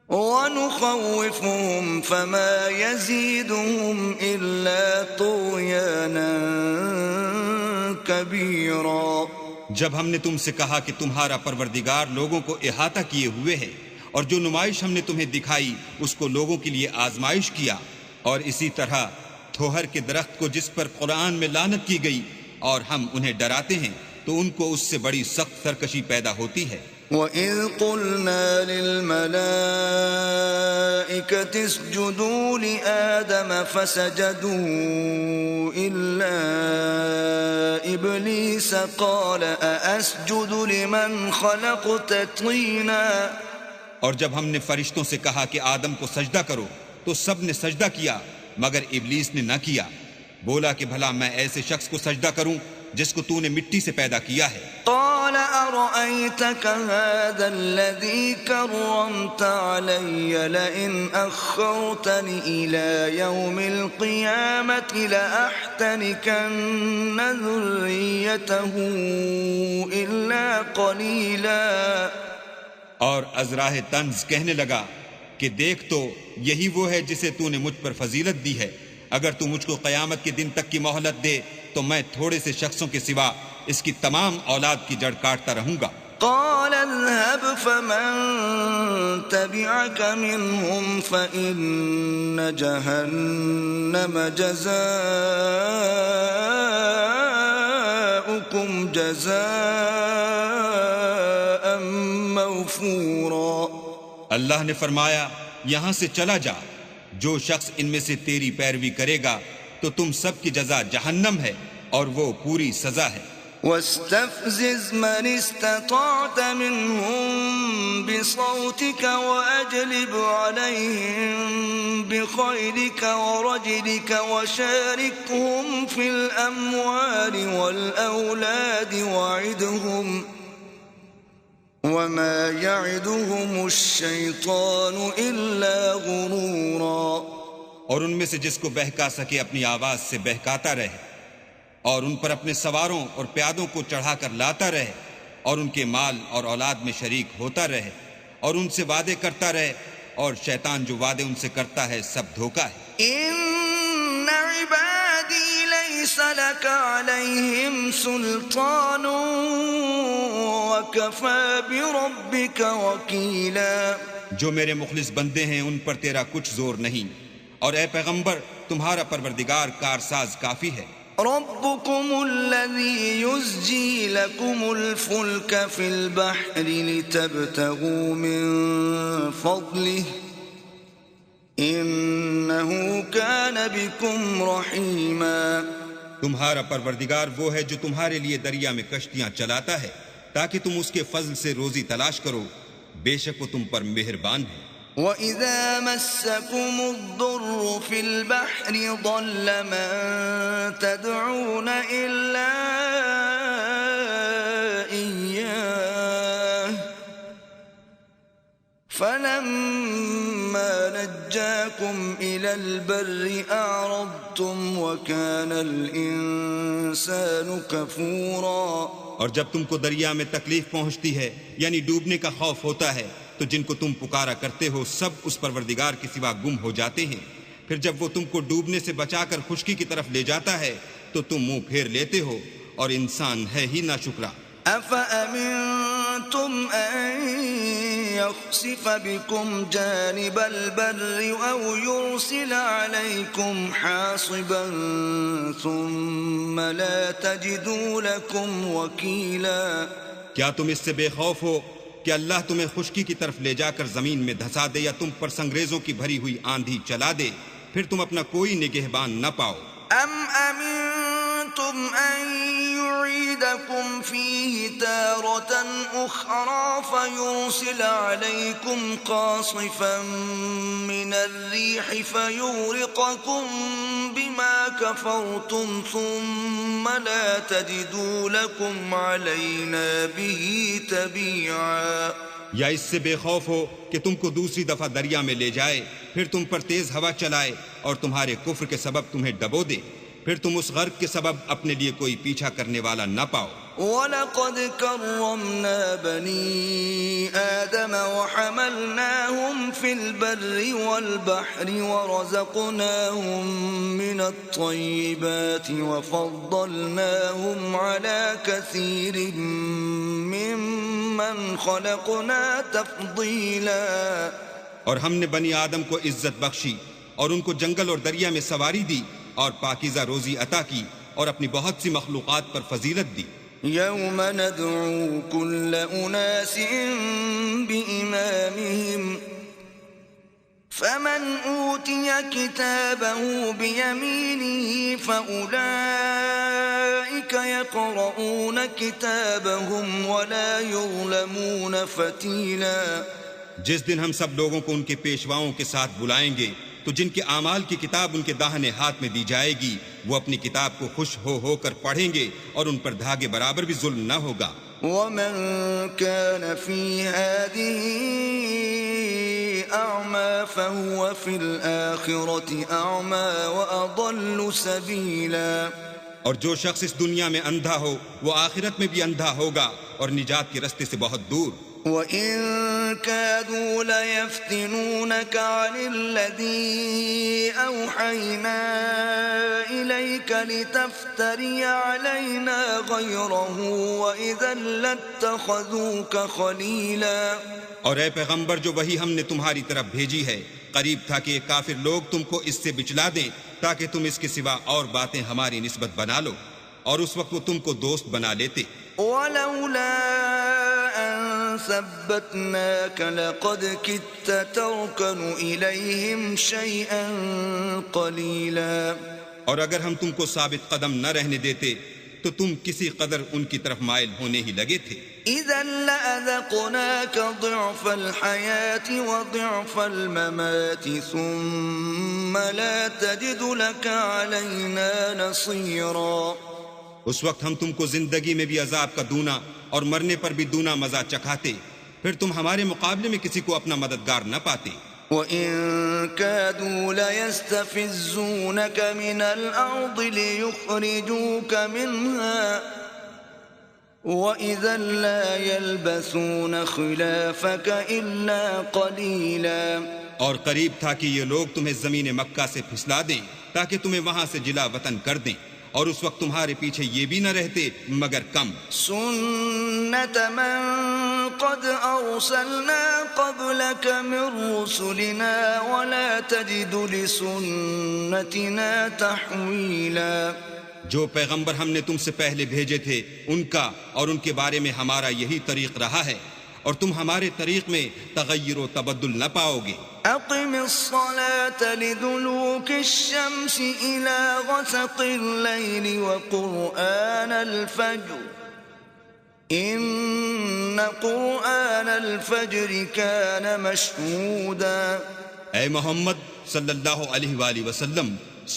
وَنُخَوِّفُهُمْ فَمَا يَزِيدُهُمْ إِلَّا طُغْيَانًا كَبِيرًا۔ جب ہم نے تم سے کہا کہ تمہارا پروردگار لوگوں کو احاطہ کیے ہوئے ہے، اور جو نمائش ہم نے تمہیں دکھائی اس کو لوگوں کے لیے آزمائش کیا، اور اسی طرح تھوہر کے درخت کو جس پر قرآن میں لعنت کی گئی اور ہم انہیں ڈراتے ہیں تو ان کو اس سے بڑی سخت سرکشی پیدا ہوتی ہے۔ وَإِذْ قُلْنَا لِلْمَلَائِكَةِ اسْجُدُوا لِآدَمَ فَسَجَدُوا إِلَّا إِبْلِيسَ قَالَ أَأَسْجُدُ لِمَنْ خَلَقْتَ طِينًا. اور جب ہم نے فرشتوں سے کہا کہ آدم کو سجدہ کرو تو سب نے سجدہ کیا مگر ابلیس نے نہ کیا. بولا کہ بھلا میں ایسے شخص کو سجدہ کروں جس کو تو نے مٹی سے پیدا کیا ہے. قال أرأيتك هذا الذي كرمت علي لئن أخرتني إلى يوم القيامة لأحتنكن ذريته إلا قليلا. اور ازراہ طنز کہنے لگا کہ دیکھ تو یہی وہ ہے جسے تو نے مجھ پر فضیلت دی ہے. اگر تو مجھ کو قیامت کے دن تک کی مہلت دے تو میں تھوڑے سے شخصوں کے سوا اس کی تمام اولاد کی جڑ کاٹتا رہوں گا. قال اذهب فمن تبعك منهم فإن جهنم جزاؤكم جزاء موفورا. اللہ نے فرمایا یہاں سے چلا جا. جو شخص ان میں سے تیری پیروی کرے گا تو تم سب کی جزا جہنم ہے اور وہ پوری سزا ہے. واستفزز من استطعت منهم بصوتك وأجلب عليهم بخيلك ورجلك وشاركهم في الأموال والأولاد وعدهم وما يعدهم الشيطان إلا غرورا. اور ان میں سے جس کو بہکا سکے اپنی آواز سے بہکاتا رہے اور ان پر اپنے سواروں اور پیادوں کو چڑھا کر لاتا رہے اور ان کے مال اور اولاد میں شریک ہوتا رہے اور ان سے وعدے کرتا رہے اور شیطان جو وعدے ان سے کرتا ہے سب دھوکا ہے. ان عبادی لیس لک علیہم سلطان وکفی بربک وکیلا. جو میرے مخلص بندے ہیں ان پر تیرا کچھ زور نہیں اور اے پیغمبر تمہارا پروردگار کارساز کافی ہے. ربكم الذي يزجي لكم الفلك في البحر لتبتغوا من فضله إنه كان بكم رحيما. تمہارا پروردگار وہ ہے جو تمہارے لیے دریا میں کشتیاں چلاتا ہے تاکہ تم اس کے فضل سے روزی تلاش کرو. بے شک وہ تم پر مہربان ہے. وَإِذَا مَسَّكُمُ الضُّرُّ فِي الْبَحْرِ ضَلَّ مَن تَدْعُونَ إِلَّا إِيَّاهُ فَلَمَّا نَجَّاكُمْ إِلَى الْبَرِّ أَعْرَضْتُمْ وَكَانَ الْإِنسَانُ كَفُورًا. اور جب تم کو دریا میں تکلیف پہنچتی ہے یعنی ڈوبنے کا خوف ہوتا ہے تو جن کو تم پکارا کرتے ہو سب اس پروردگار کے سوا گم ہو جاتے ہیں. پھر جب وہ تم کو ڈوبنے سے بچا کر خشکی کی طرف لے جاتا ہے تو تم منہ پھیر لیتے ہو اور انسان ہے ہی ناشکرا. أَفَأَمِنْتُمْ أَنْ يَخْسِفَ بِكُمْ جَانِبَ الْبَرِّ أَوْ يُرْسِلَ عَلَيْكُمْ حَاصِبًا ثُمَّ لَا تَجِدُوا لَكُمْ وَكِيلًا. کیا تم اس سے بے خوف ہو کہ اللہ تمہیں خشکی کی طرف لے جا کر زمین میں دھسا دے یا تم پر سنگریزوں کی بھری ہوئی آندھی چلا دے پھر تم اپنا کوئی نگہبان نہ پاؤ. أَمْ أَمِنْتُمْ أَنْ يُعِيدَكُمْ فِيهِ تَارَةً أُخْرَى فَيُرْسِلَ عَلَيْكُمْ قَاصِفًا مِنَ الرِّيحِ فَيُغْرِقَكُمْ بِمَا كَفَرْتُمْ ثُمَّ لَا تَجِدُوا لَكُمْ عَلَيْنَا بِهِ تَبِيعًا. یا اس سے بے خوف ہو کہ تم کو دوسری دفعہ دریا میں لے جائے پھر تم پر تیز ہوا چلائے اور تمہارے کفر کے سبب تمہیں ڈبو دے پھر تم اس غرق کے سبب اپنے لیے کوئی پیچھا کرنے والا نہ پاؤ. وَلَقَدْ كَرَّمْنَا بَنِي آدَمَ وَحَمَلْنَاهُمْ فِي الْبَرِّ وَالْبَحْرِ وَرَزَقْنَاهُمْ مِنَ الطَّيِّبَاتِ وَفَضَّلْنَاهُمْ عَلَى كَثِيرٍ مِّمَّنْ خَلَقْنَا تَفْضِيلًا. اور ہم نے بنی آدم کو عزت بخشی اور ان کو جنگل اور دریا میں سواری دی اور پاکیزہ روزی عطا کی اور اپنی بہت سی مخلوقات پر فضیلت دی. يوم ندعو كل أناس بإمامهم فمن أوتي كتابه بيمينه فأولئك يقرؤون كتابهم ولا يظلمون فتيلا. جس دن ہم سب لوگوں کو ان کے پیشواؤں کے ساتھ بلائیں گے تو جن کے اعمال کی کتاب ان کے داہنے ہاتھ میں دی جائے گی وہ اپنی کتاب کو خوش ہو کر پڑھیں گے اور ان پر دھاگے برابر بھی ظلم نہ ہوگا. ومن كان في هذه أعمى فهو في الآخرة أعمى وأضل سبيلا. اور جو شخص اس دنیا میں اندھا ہو وہ آخرت میں بھی اندھا ہوگا اور نجات کے رستے سے بہت دور. وَإِن كَادُوا لَيَفْتِنُونَكَ عَنِ الَّذِي أَوْحَيْنَا إِلَيْكَ لِتَفْتَرِيَ عَلَيْنَا غَيْرَهُ وَإِذًا لَاتَّخَذُوكَ خَلِيلًا. اور اے پیغمبر جو وہی ہم نے تمہاری طرف بھیجی ہے قریب تھا کہ یہ کافر لوگ تم کو اس سے بچلا دیں تاکہ تم اس کے سوا اور باتیں ہماری نسبت بنا لو اور اس وقت وہ تم کو دوست بنا لیتے. وَلَوْلَا أَن ثَبَّتْنَاكَ لَقَدْ كِدتَّ تَرْكَنُ إِلَيْهِمْ شَيْئًا قَلِيلًا. اور اگر ہم تم کو ثابت قدم نہ رہنے دیتے تو تم کسی قدر ان کی طرف مائل ہونے ہی لگے تھے. إِذًا لَأَذَقْنَاكَ ضِعْفَ الْحَيَاةِ وَضِعْفَ الْمَمَاتِ ثُمَّ لَا تَجِدُ لَكَ عَلَيْنَا نَصِيرًا. اس وقت ہم تم کو زندگی میں بھی عذاب کا دونا اور مرنے پر بھی دونا مزہ چکھاتے پھر تم ہمارے مقابلے میں کسی کو اپنا مددگار نہ پاتے. وَإِن كَادُوا لَيَسْتَفِزُّونَكَ مِنَ الْأَرْضِ لِيُخْرِجُوكَ مِنْهَا وَإِذًا لَا يَلْبَثُونَ خِلَافَكَ إِلَّا قَلِيلًا. اور قریب تھا کہ یہ لوگ تمہیں زمین مکہ سے پھسلا دیں تاکہ تمہیں وہاں سے جلا وطن کر دیں اور اس وقت تمہارے پیچھے یہ بھی نہ رہتے مگر کم. سُنَّةَ مَن قَدْ أَرْسَلْنَا قَبْلَكَ مِن رُّسُلِنَا وَلَا تَجِدُ لِسُنَّتِنَا تَحْوِيلًا. جو پیغمبر ہم نے تم سے پہلے بھیجے تھے ان کا اور ان کے بارے میں ہمارا یہی طریق رہا ہے اور تم ہمارے طریق میں تغیر و تبدل نہ پاؤ گے. أقم الصلاة لدلوك الشمس إلى غسق الليل وقرآن الفجر إن قرآن الفجر كان مشهودا. اے محمد صلی اللہ علیہ وآلہ وسلم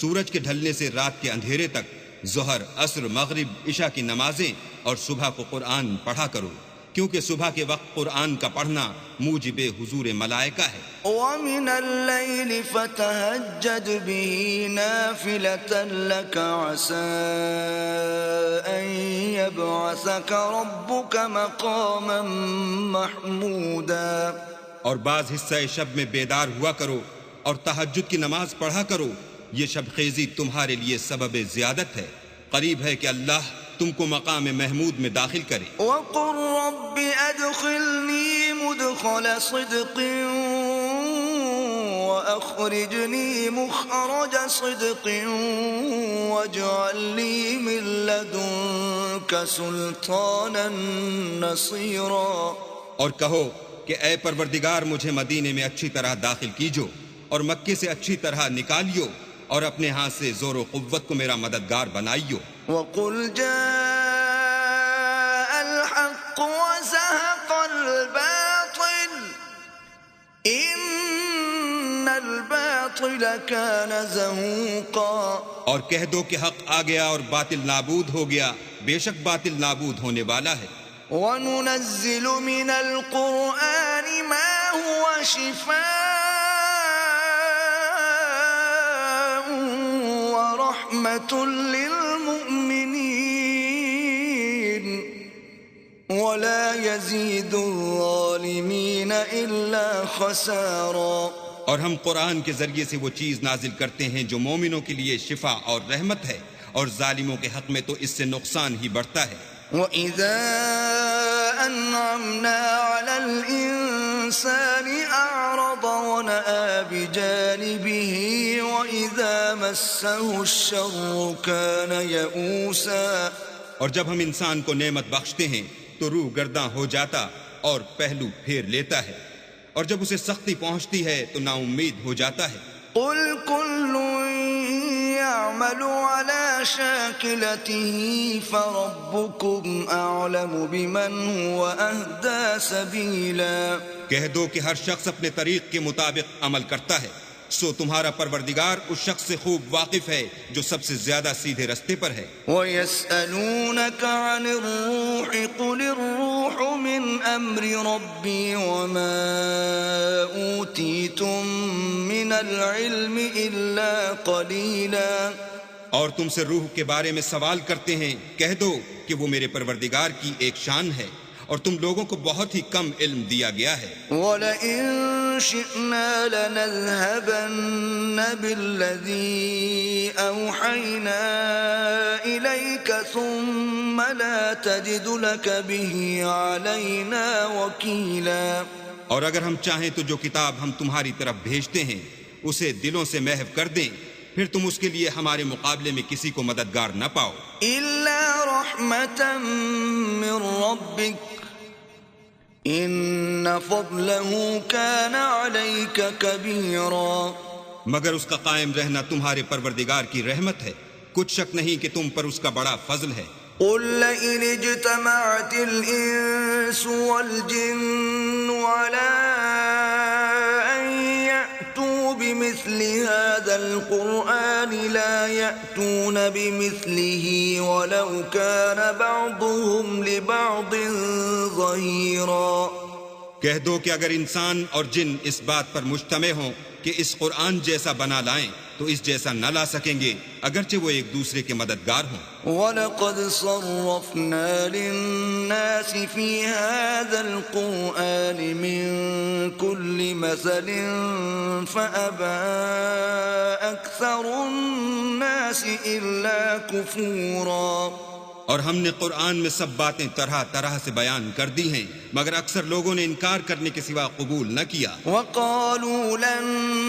سورج کے ڈھلنے سے رات کے اندھیرے تک ظہر عصر مغرب عشاء کی نمازیں اور صبح کو قرآن پڑھا کرو کیونکہ صبح کے وقت قرآن کا پڑھنا موجب حضور ملائکہ ہے. وَمِنَ اللَّيْلِ فَتَهَجَّدْ بِهِ نَافِلَةً لَكَ عَسَىٰ أَن يَبْعَثَكَ رَبُّكَ مَقَامًا مَحْمُودًا. اور بعض حصہ شب میں بیدار ہوا کرو اور تہجد کی نماز پڑھا کرو یہ شب خیزی تمہارے لیے سبب زیادت ہے. قریب ہے کہ اللہ تم کو مقام محمود میں داخل کرے. وَقُلْ رَبِّ أَدْخِلْنِي مُدْخَلَ صِدْقٍ وَأَخْرِجْنِي مُخْرَجَ صِدْقٍ وَاجْعَل لِّي مِن لَّدُنكَ سُلْطَانًا نَّصِيرًا. اور کہو کہ اے پروردگار مجھے مدینے میں اچھی طرح داخل کیجو اور مکے سے اچھی طرح نکالیو اور اپنے ہاتھ سے زور و قوت کو میرا مددگار بنائیو. وَقُلْ جَاءَ الْحَقُّ وَزَهَقَ الْبَاطِلُ إِنَّ الْبَاطِلَ كَانَ زَهُوقًا. اور کہہ دو کہ حق آ گیا اور باطل نابود ہو گیا بے شک باطل نابود ہونے والا ہے. وَنُنَزِّلُ مِنَ الْقُرْآنِ مَا هُوَ شِفَاءٌ وَرَحْمَةٌ لِّلْمُؤْمِنِينَ وَلَا يَزِيدُ الظَّالِمِينَ إِلَّا خَسَارًا. اور ہم قرآن کے ذریعے سے وہ چیز نازل کرتے ہیں جو مومنوں کے لیے شفا اور رحمت ہے اور ظالموں کے حق میں تو اس سے نقصان ہی بڑھتا ہے. وَإِذَا أَنْعَمْنَا عَلَى الْإِنسَانِ أَعْرَضَ وَنَأَىٰ بِجَانِبِهِ وَإِذَا مَسَّهُ الشَّرُّ كَانَ يَئُوسًا. اور جب ہم انسان کو نعمت بخشتے ہیں تو روح گرداں ہو جاتا اور پہلو پھیر لیتا ہے، اور جب اسے سختی پہنچتی ہے تو نا امید ہو جاتا ہے۔ قل كل يعمل على شاكلته فربكم أعلم بمن هو أهدى سبيلا۔ کہہ دو کہ ہر شخص اپنے طریق کے مطابق عمل کرتا ہے، سو تمہارا پروردگار اس شخص سے خوب واقف ہے جو سب سے زیادہ سیدھے رستے پر ہے۔ وَيَسْأَلُونَكَ عَنِ الرُّوحِ قُلِ الرُّوحُ مِنْ أَمْرِ رَبِّي وَمَا أُوتِيتُم مِّنَ الْعِلْمِ إِلَّا قَلِيلًا۔ اور تم سے روح کے بارے میں سوال کرتے ہیں، کہہ دو کہ وہ میرے پروردگار کی ایک شان ہے اور تم لوگوں کو بہت ہی کم علم دیا گیا ہے۔ وَلَئِن شِئْنَا لَنَذْهَبَنَّ بِالَّذِي أَوْحَيْنَا إِلَيْكَ ثُمَّ لَا تَجِدُ لَكَ بِهِ عَلَيْنَا وَكِيلًا۔ اور اگر ہم چاہیں تو جو کتاب ہم تمہاری طرف بھیجتے ہیں اسے دلوں سے محو کر دیں، پھر تم اس کے لیے ہمارے مقابلے میں کسی کو مددگار نہ پاؤ۔ إِلَّا رَحْمَةً مِّن رَّبِّكَ إِنَّ فَضْلَهُ كَانَ عَلَيْكَ كَبِيرًا۔ مگر اس کا قائم رہنا تمہارے پروردگار کی رحمت ہے، کچھ شک نہیں کہ تم پر اس کا بڑا فضل ہے۔ قُل لَّئِنِ اجْتَمَعَتِ الْإِنسُ وَالْجِنُّ عَلَىٰ أَن يَأْتُوا بِمِثْلِ هَٰذَا الْقُرْآنِ لَا يَأْتُونَ بِمِثْلِهِ وَلَوْ كَانَ بَعْضُهُمْ لِبَعْضٍ ظَهِيرًا۔ کہہ دو کہ اگر انسان اور جن اس بات پر مجتمع ہوں کہ اس قرآن جیسا بنا لائیں تو اس جیسا نہ لا سکیں گے، اگرچہ وہ ایک دوسرے کے مددگار ہوں۔ وَلَقَدْ صَرَّفْنَا لِلنَّاسِ فِي هَٰذَا الْقُرْآنِ مِن كُلِّ مَثَلٍ فَأَبَىٰ أَكْثَرُ النَّاسِ إِلَّا كُفُورًا۔ اور ہم نے قرآن میں سب باتیں طرح طرح سے بیان کر دی ہیں، مگر اکثر لوگوں نے انکار کرنے کے سوا قبول نہ کیا۔ وَقَالُوا لَن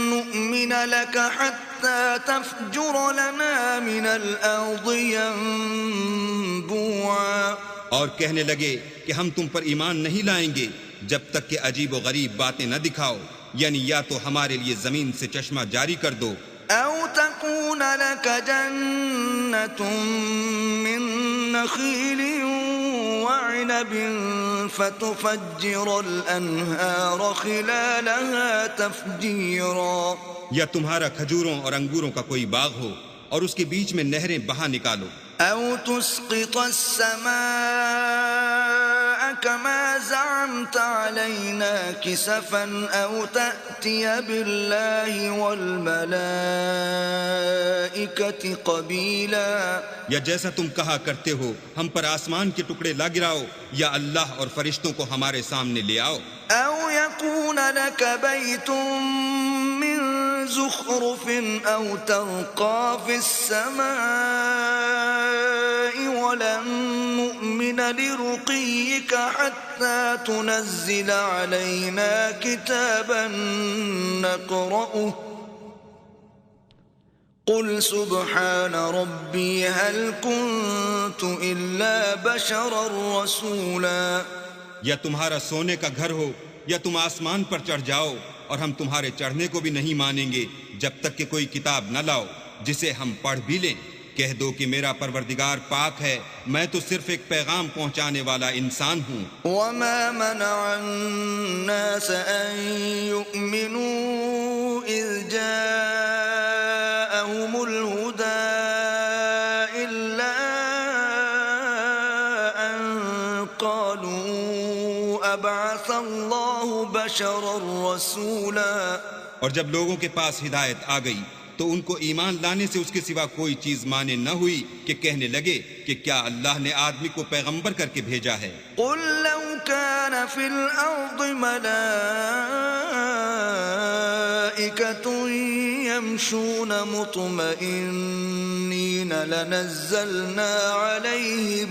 نُّؤْمِنَ لَكَ حَتَّىٰ تَفْجُرَ لَنَا مِنَ الْأَرْضِ يَنبُوعًا۔ اور کہنے لگے کہ ہم تم پر ایمان نہیں لائیں گے جب تک کہ عجیب و غریب باتیں نہ دکھاؤ، یعنی یا تو ہمارے لیے زمین سے چشمہ جاری کر دو، أَوْ تَكُونَ لَكَ جَنَّةٌ مِّن نَّخِيلٍ وَعِنَبٍ فَتُفَجِّرَ الْأَنْهَارَ خِلَالَهَا تَفْجِيرًا۔ یا تمہارا کھجوروں اور انگوروں کا کوئی باغ ہو اور اس کے بیچ میں نہریں بہا نکالو، أَوْ تُسْقِطَ السَّمَاءَ كَمَا زَعَمْتَ عَلَيْنَا كِسَفًا أَوْ تَأْتِيَ بِاللَّهِ وَالْمَلَائِكَةِ قَبِيلًا۔ یا جیسا تم کہا کرتے ہو ہم پر آسمان کے ٹکڑے لا گراؤ، یا اللہ اور فرشتوں کو ہمارے سامنے لے آؤ۔ أَوْ يَكُونَ لَكَ بَيْتٌ مِّن زُخْرُفٍ أَوْ تَرْقَىٰ فِي السَّمَاءِ وَلَن نُّؤْمِنَ لِرُقِيِّكَ حَتَّىٰ تُنَزِّلَ عَلَيْنَا كِتَابًا نَّقْرَؤُهُ قُلْ سُبْحَانَ رَبِّي هَلْ كُنتُ إِلَّا بَشَرًا رَّسُولًا۔ یا تمہارا سونے کا گھر ہو یا تم آسمان پر چڑھ جاؤ، اور ہم تمہارے چڑھنے کو بھی نہیں مانیں گے جب تک کہ کوئی کتاب نہ لاؤ جسے ہم پڑھ بھی لیں۔ کہہ دو کہ میرا پروردگار پاک ہے، میں تو صرف ایک پیغام پہنچانے والا انسان ہوں۔ وَمَا مَنَعَ النَّاسَ أَن يُؤْمِنُوا إِذْ جَاءَهُمُ الْهُدَىٰ إِلَّا أَن قَالُوا أَبْعَثَ اللَّهُ بَشَرًا رَّسُولًا۔ اور جب لوگوں کے پاس ہدایت آ گئی تو ان کو ایمان لانے سے اس کے سوا کوئی چیز مانے نہ ہوئی کہ کہنے لگے کہ کیا اللہ نے آدمی کو پیغمبر کر کے بھیجا ہے۔ قُل لَّوْ كَانَ فِي الْأَرْضِ مَلَائِكَةٌ يَمْشُونَ مُطْمَئِنِّينَ لَنَزَّلْنَا عَلَيْهِم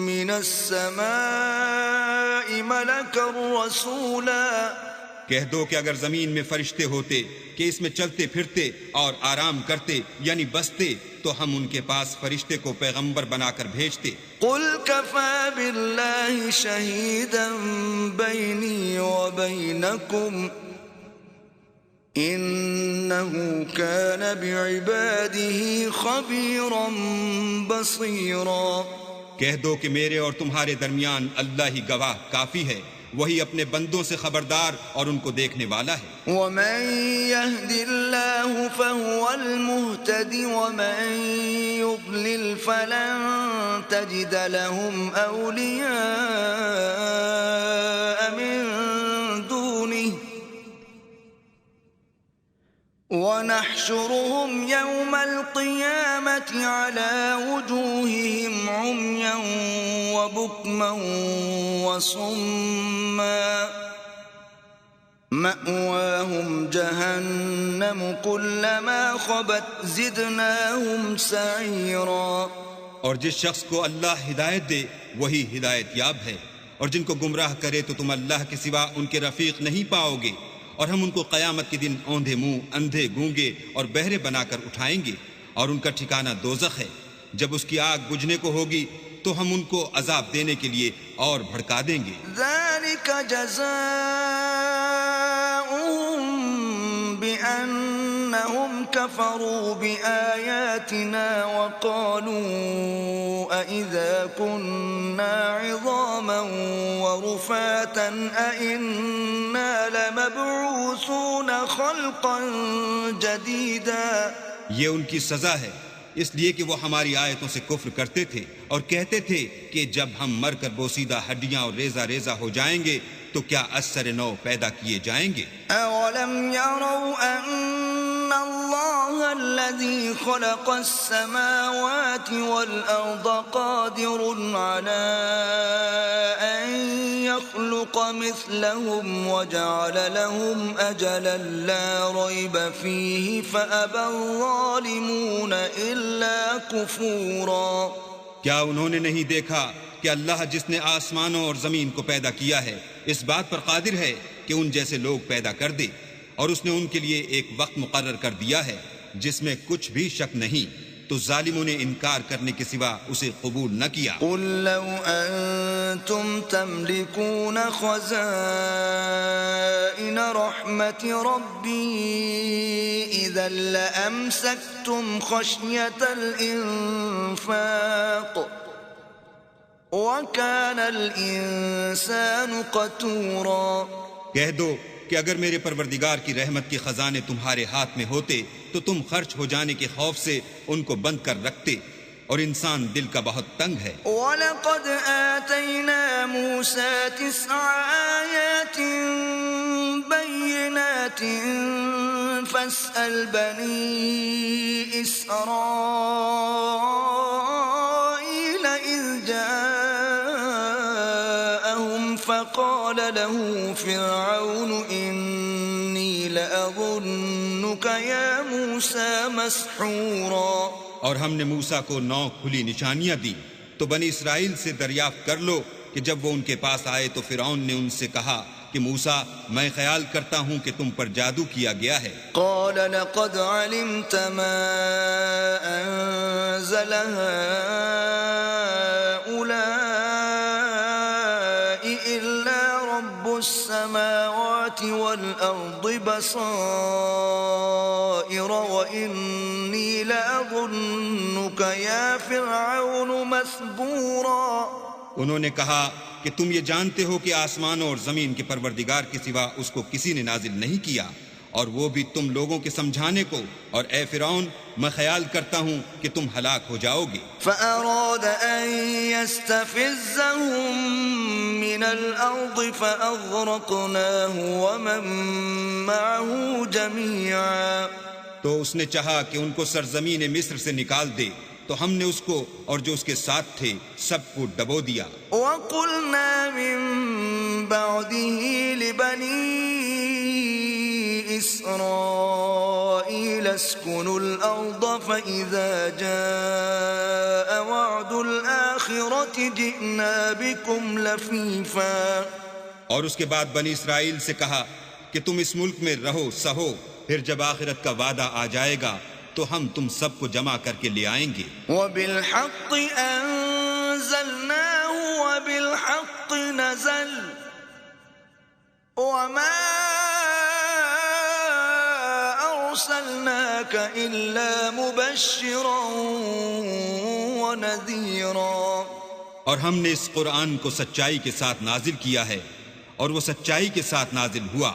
مِّنَ السَّمَاءِ مَلَكًا رَّسُولًا۔ کہہ دو کہ اگر زمین میں فرشتے ہوتے کہ اس میں چلتے پھرتے اور آرام کرتے یعنی بستے تو ہم ان کے پاس فرشتے کو پیغمبر بنا کر بھیجتے۔ قل كفى بالله شهيدا بيني وبينكم إنه كان بعباده خبيرا بصيرا۔ کہہ دو کہ میرے اور تمہارے درمیان اللہ ہی گواہ کافی ہے، وہی اپنے بندوں سے خبردار اور ان کو دیکھنے والا ہے۔ ومن يهد الله فهو المهتدي ومن يضلل فلن تجد لهم أولياء من دونه ونحشرهم يوم القيامة على وجوههم عميا وبكما وصما مأواهم جهنم كلما خبت زدناهم سعيرا۔ اور جس شخص کو اللہ ہدایت دے وہی ہدایت یاب ہے، اور جن کو گمراہ کرے تو تم اللہ کے سوا ان کے رفیق نہیں پاؤ گے، اور ہم ان کو قیامت کے دن اوندھے منہ، اندھے گونگے اور بہرے بنا کر اٹھائیں گے، اور ان کا ٹھکانہ دوزخ ہے۔ جب اس کی آگ بجھنے کو ہوگی تو ہم ان کو عذاب دینے کے لیے اور بھڑکا دیں گے۔ ذلك جزاؤهم بأنهم كفروا بآياتنا وقالوا أإذا كنا عظاما ورفاتا أإنا لمبعوثون خلقا جديدا۔ یہ ان کی سزا ہے اس لیے کہ وہ ہماری آیتوں سے کفر کرتے تھے اور کہتے تھے کہ جب ہم مر کر بوسیدہ ہڈیاں اور ریزہ ریزہ ہو جائیں گے تو کیا از سر نو پیدا کیے جائیں گے۔ اولم يروا ان اللہ الذي خلق السماوات والارض قادر على ان يخلق مثلهم وجعل لهم اجلا لا ريب فيه فابى الظالمون الا كفورا۔ کیا انہوں نے نہیں دیکھا کہ اللہ جس نے آسمانوں اور زمین کو پیدا کیا ہے اس بات پر قادر ہے کہ ان جیسے لوگ پیدا کر دے، اور اس نے ان کے لیے ایک وقت مقرر کر دیا ہے جس میں کچھ بھی شک نہیں، تو ظالموں نے انکار کرنے کے سوا اسے قبول نہ کیا۔ قل لو انتم تملكون خزائن رحمت ربی اذا لامسکتم خشیة الانفاق وَكَانَ الْإِنسَانُ قَتُورًا۔ کہہ دو کہ اگر میرے پروردگار کی رحمت کے خزانے تمہارے ہاتھ میں ہوتے تو تم خرچ ہو جانے کے خوف سے ان کو بند کر رکھتے، اور انسان دل کا بہت تنگ ہے۔ وَلَقَدْ آتَيْنَا مُوسَى 9 آيَاتٍ بَيِّنَاتٍ فَاسْأَلْ بَنِي إِسْرَائِيلَ إِذْ جَاءَهُمْ فَقَالَ لَهُ فِرْعَوْنُ إِنِّي لَأَظُنُّكَ يَا مُوسَى مَسْحُورًا۔ اور ہم نے موسیٰ کو 9 کھلی نشانیاں دی، تو بنی اسرائیل سے دریافت کر لو کہ جب وہ ان کے پاس آئے تو فرعون نے ان سے کہا کہ موسیٰ میں خیال کرتا ہوں کہ تم پر جادو کیا گیا ہے۔ قال لقد علمت ما انزل هؤلاء الا رب السماوات والارض بصائر واني لاظنك يا فرعون مثبورا۔ انہوں نے کہا کہ تم یہ جانتے ہو کہ آسمانوں اور زمین کے پروردگار کے سوا اس کو کسی نے نازل نہیں کیا، اور وہ بھی تم لوگوں کے سمجھانے کو، اور اے فرعون میں خیال کرتا ہوں کہ تم ہلاک ہو جاؤ گے۔ فأراد أن يستفزهم من الأرض فأغرقناه ومن معه جميعا۔ تو اس نے چاہا کہ ان کو سرزمین مصر سے نکال دے، تو ہم نے اس کو اور جو اس کے ساتھ تھے سب کو ڈبو دیا۔ وَقُلْنَا مِن بَعْدِهِ لِبَنِي إِسْرَائِيلَ اسْكُنُوا الْأَرْضَ فَإِذَا جَاءَ وَعْدُ الْآخِرَةِ جِئْنَا بِكُمْ لَفِيفًا۔ اور اس کے بعد بنی اسرائیل سے کہا کہ تم اس ملک میں رہو سہو، پھر جب آخرت کا وعدہ آ جائے گا تو ہم تم سب کو جمع کر کے لے آئیں گے۔ وَبِالْحَقِّ أَنزَلْنَاهُ وَبِالْحَقِّ نَزَلَ وَمَا أَرْسَلْنَاكَ إِلَّا مُبَشِّرًا وَنَذِيرًا۔ اور ہم نے اس قرآن کو سچائی کے ساتھ نازل کیا ہے، اور وہ سچائی کے ساتھ نازل ہوا،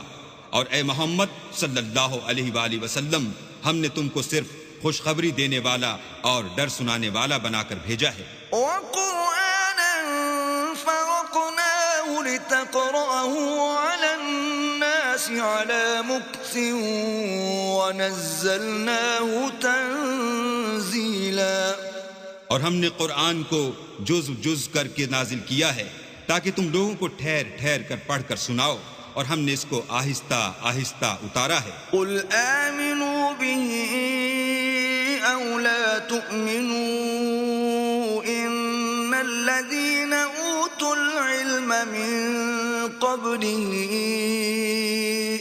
اور اے محمد صلی اللہ علیہ وآلہ وسلم ہم نے تم کو صرف خوشخبری دینے والا اور ڈر سنانے والا بنا کر بھیجا ہے۔ وَقُرْآنًا فَرَقْنَاهُ لِتَقْرَأَهُ عَلَى النَّاسِ عَلَى مُكْثٍ وَنَزَّلْنَاهُ تَنزِيلًا۔ اور ہم نے قرآن کو جز جز کر کے نازل کیا ہے تاکہ تم لوگوں کو ٹھہر ٹھہر کر پڑھ کر سناؤ، اور ہم نے اس کو آہستہ آہستہ اتارا ہے۔ قُلْ آمِنُوا بِهِ أَوْ لَا تُؤْمِنُوا إِنَّ الَّذِينَ أُوتُوا الْعِلْمَ مِنْ قَبْلِهِ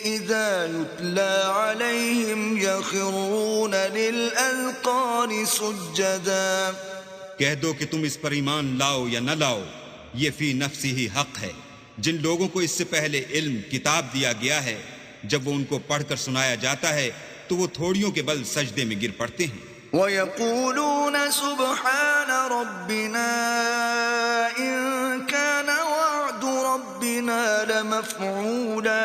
إِذَا يُتْلَى عَلَيْهِمْ يَخِرُّونَ لِلْأَذْقَانِ سُجَّدًا۔ کہہ دو کہ تم اس پر ایمان لاؤ یا نہ لاؤ، یہ فی نفسی ہی حق ہے۔ جن لوگوں کو اس سے پہلے علم کتاب دیا گیا ہے، جب وہ ان کو پڑھ کر سنایا جاتا ہے تو وہ تھوڑیوں کے بل سجدے میں گر پڑتے ہیں۔ وَيَقُولُونَ سُبْحَانَ رَبِّنَا إِن كَانَ وَعْدُ رَبِّنَا لَمَفْعُولًا۔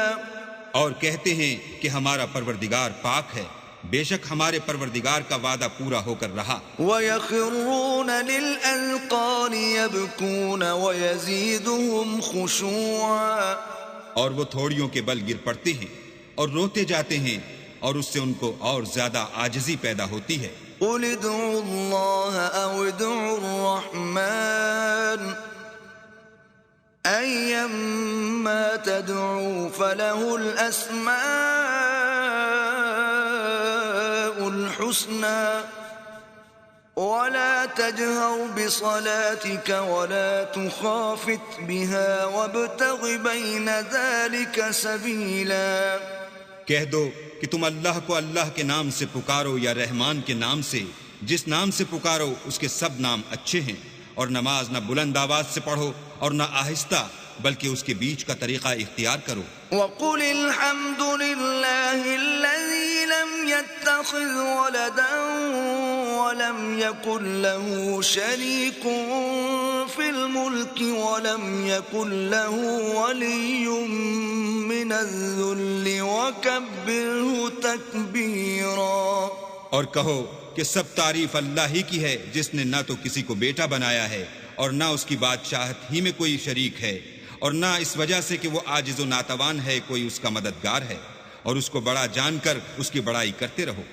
اور کہتے ہیں کہ ہمارا پروردگار پاک ہے، بے شک ہمارے پروردگار کا وعدہ پورا ہو کر رہا۔ وَيَخِرُّونَ لِلْأَذْقَانِ يَبْكُونَ وَيَزِيدُهُمْ خُشُوعًا۔ اور وہ تھوڑیوں کے بل گر پڑتے ہیں اور روتے جاتے ہیں، اور اس سے ان کو اور زیادہ عاجزی پیدا ہوتی ہے۔ قُلِ ادْعُوا اللَّهَ أَوِ ادْعُوا الرَّحْمَنَ أَيَّمَّا تَدْعُوا فَلَهُ الْأَسْمَاءُ الْحُسْنَى وَلَا تَجْهَرْ بِصَلَاتِكَ وَلَا تُخَافِتْ بِهَا وَابْتَغِ بَيْنَ ذَلِكَ سَبِيلًا۔ کہہ دو کہ تم اللہ کو اللہ کے نام سے پکارو یا رحمان کے نام سے، جس نام سے پکارو اس کے سب نام اچھے ہیں، اور نماز نہ بلند آواز سے پڑھو اور نہ آہستہ، بلکہ اس کے بیچ کا طریقہ اختیار کرو۔ وَقُلِ الْحَمْدُ لِلَّهِ الَّذِي لَمْ يَتَّخِذْ وَلَدًا وَلَمْ يَكُنْ لَهُ شَرِيكٌ فِي الْمُلْكِ وَلَمْ يَكُنْ لَهُ وَلِيٌّ مِّنَ الذُّلِّ وَكَبِّرْهُ تَكْبِيرًا۔ اور کہو کہ سب تعریف اللہ ہی کی ہے، جس نے نہ تو کسی کو بیٹا بنایا ہے اور نہ اس کی بادشاہت ہی میں کوئی شریک ہے، اور نہ اس وجہ سے کہ وہ عاجز و ناتوان ہے کوئی اس کا مددگار ہے، اور اس کو بڑا جان کر اس کی بڑائی کرتے رہو۔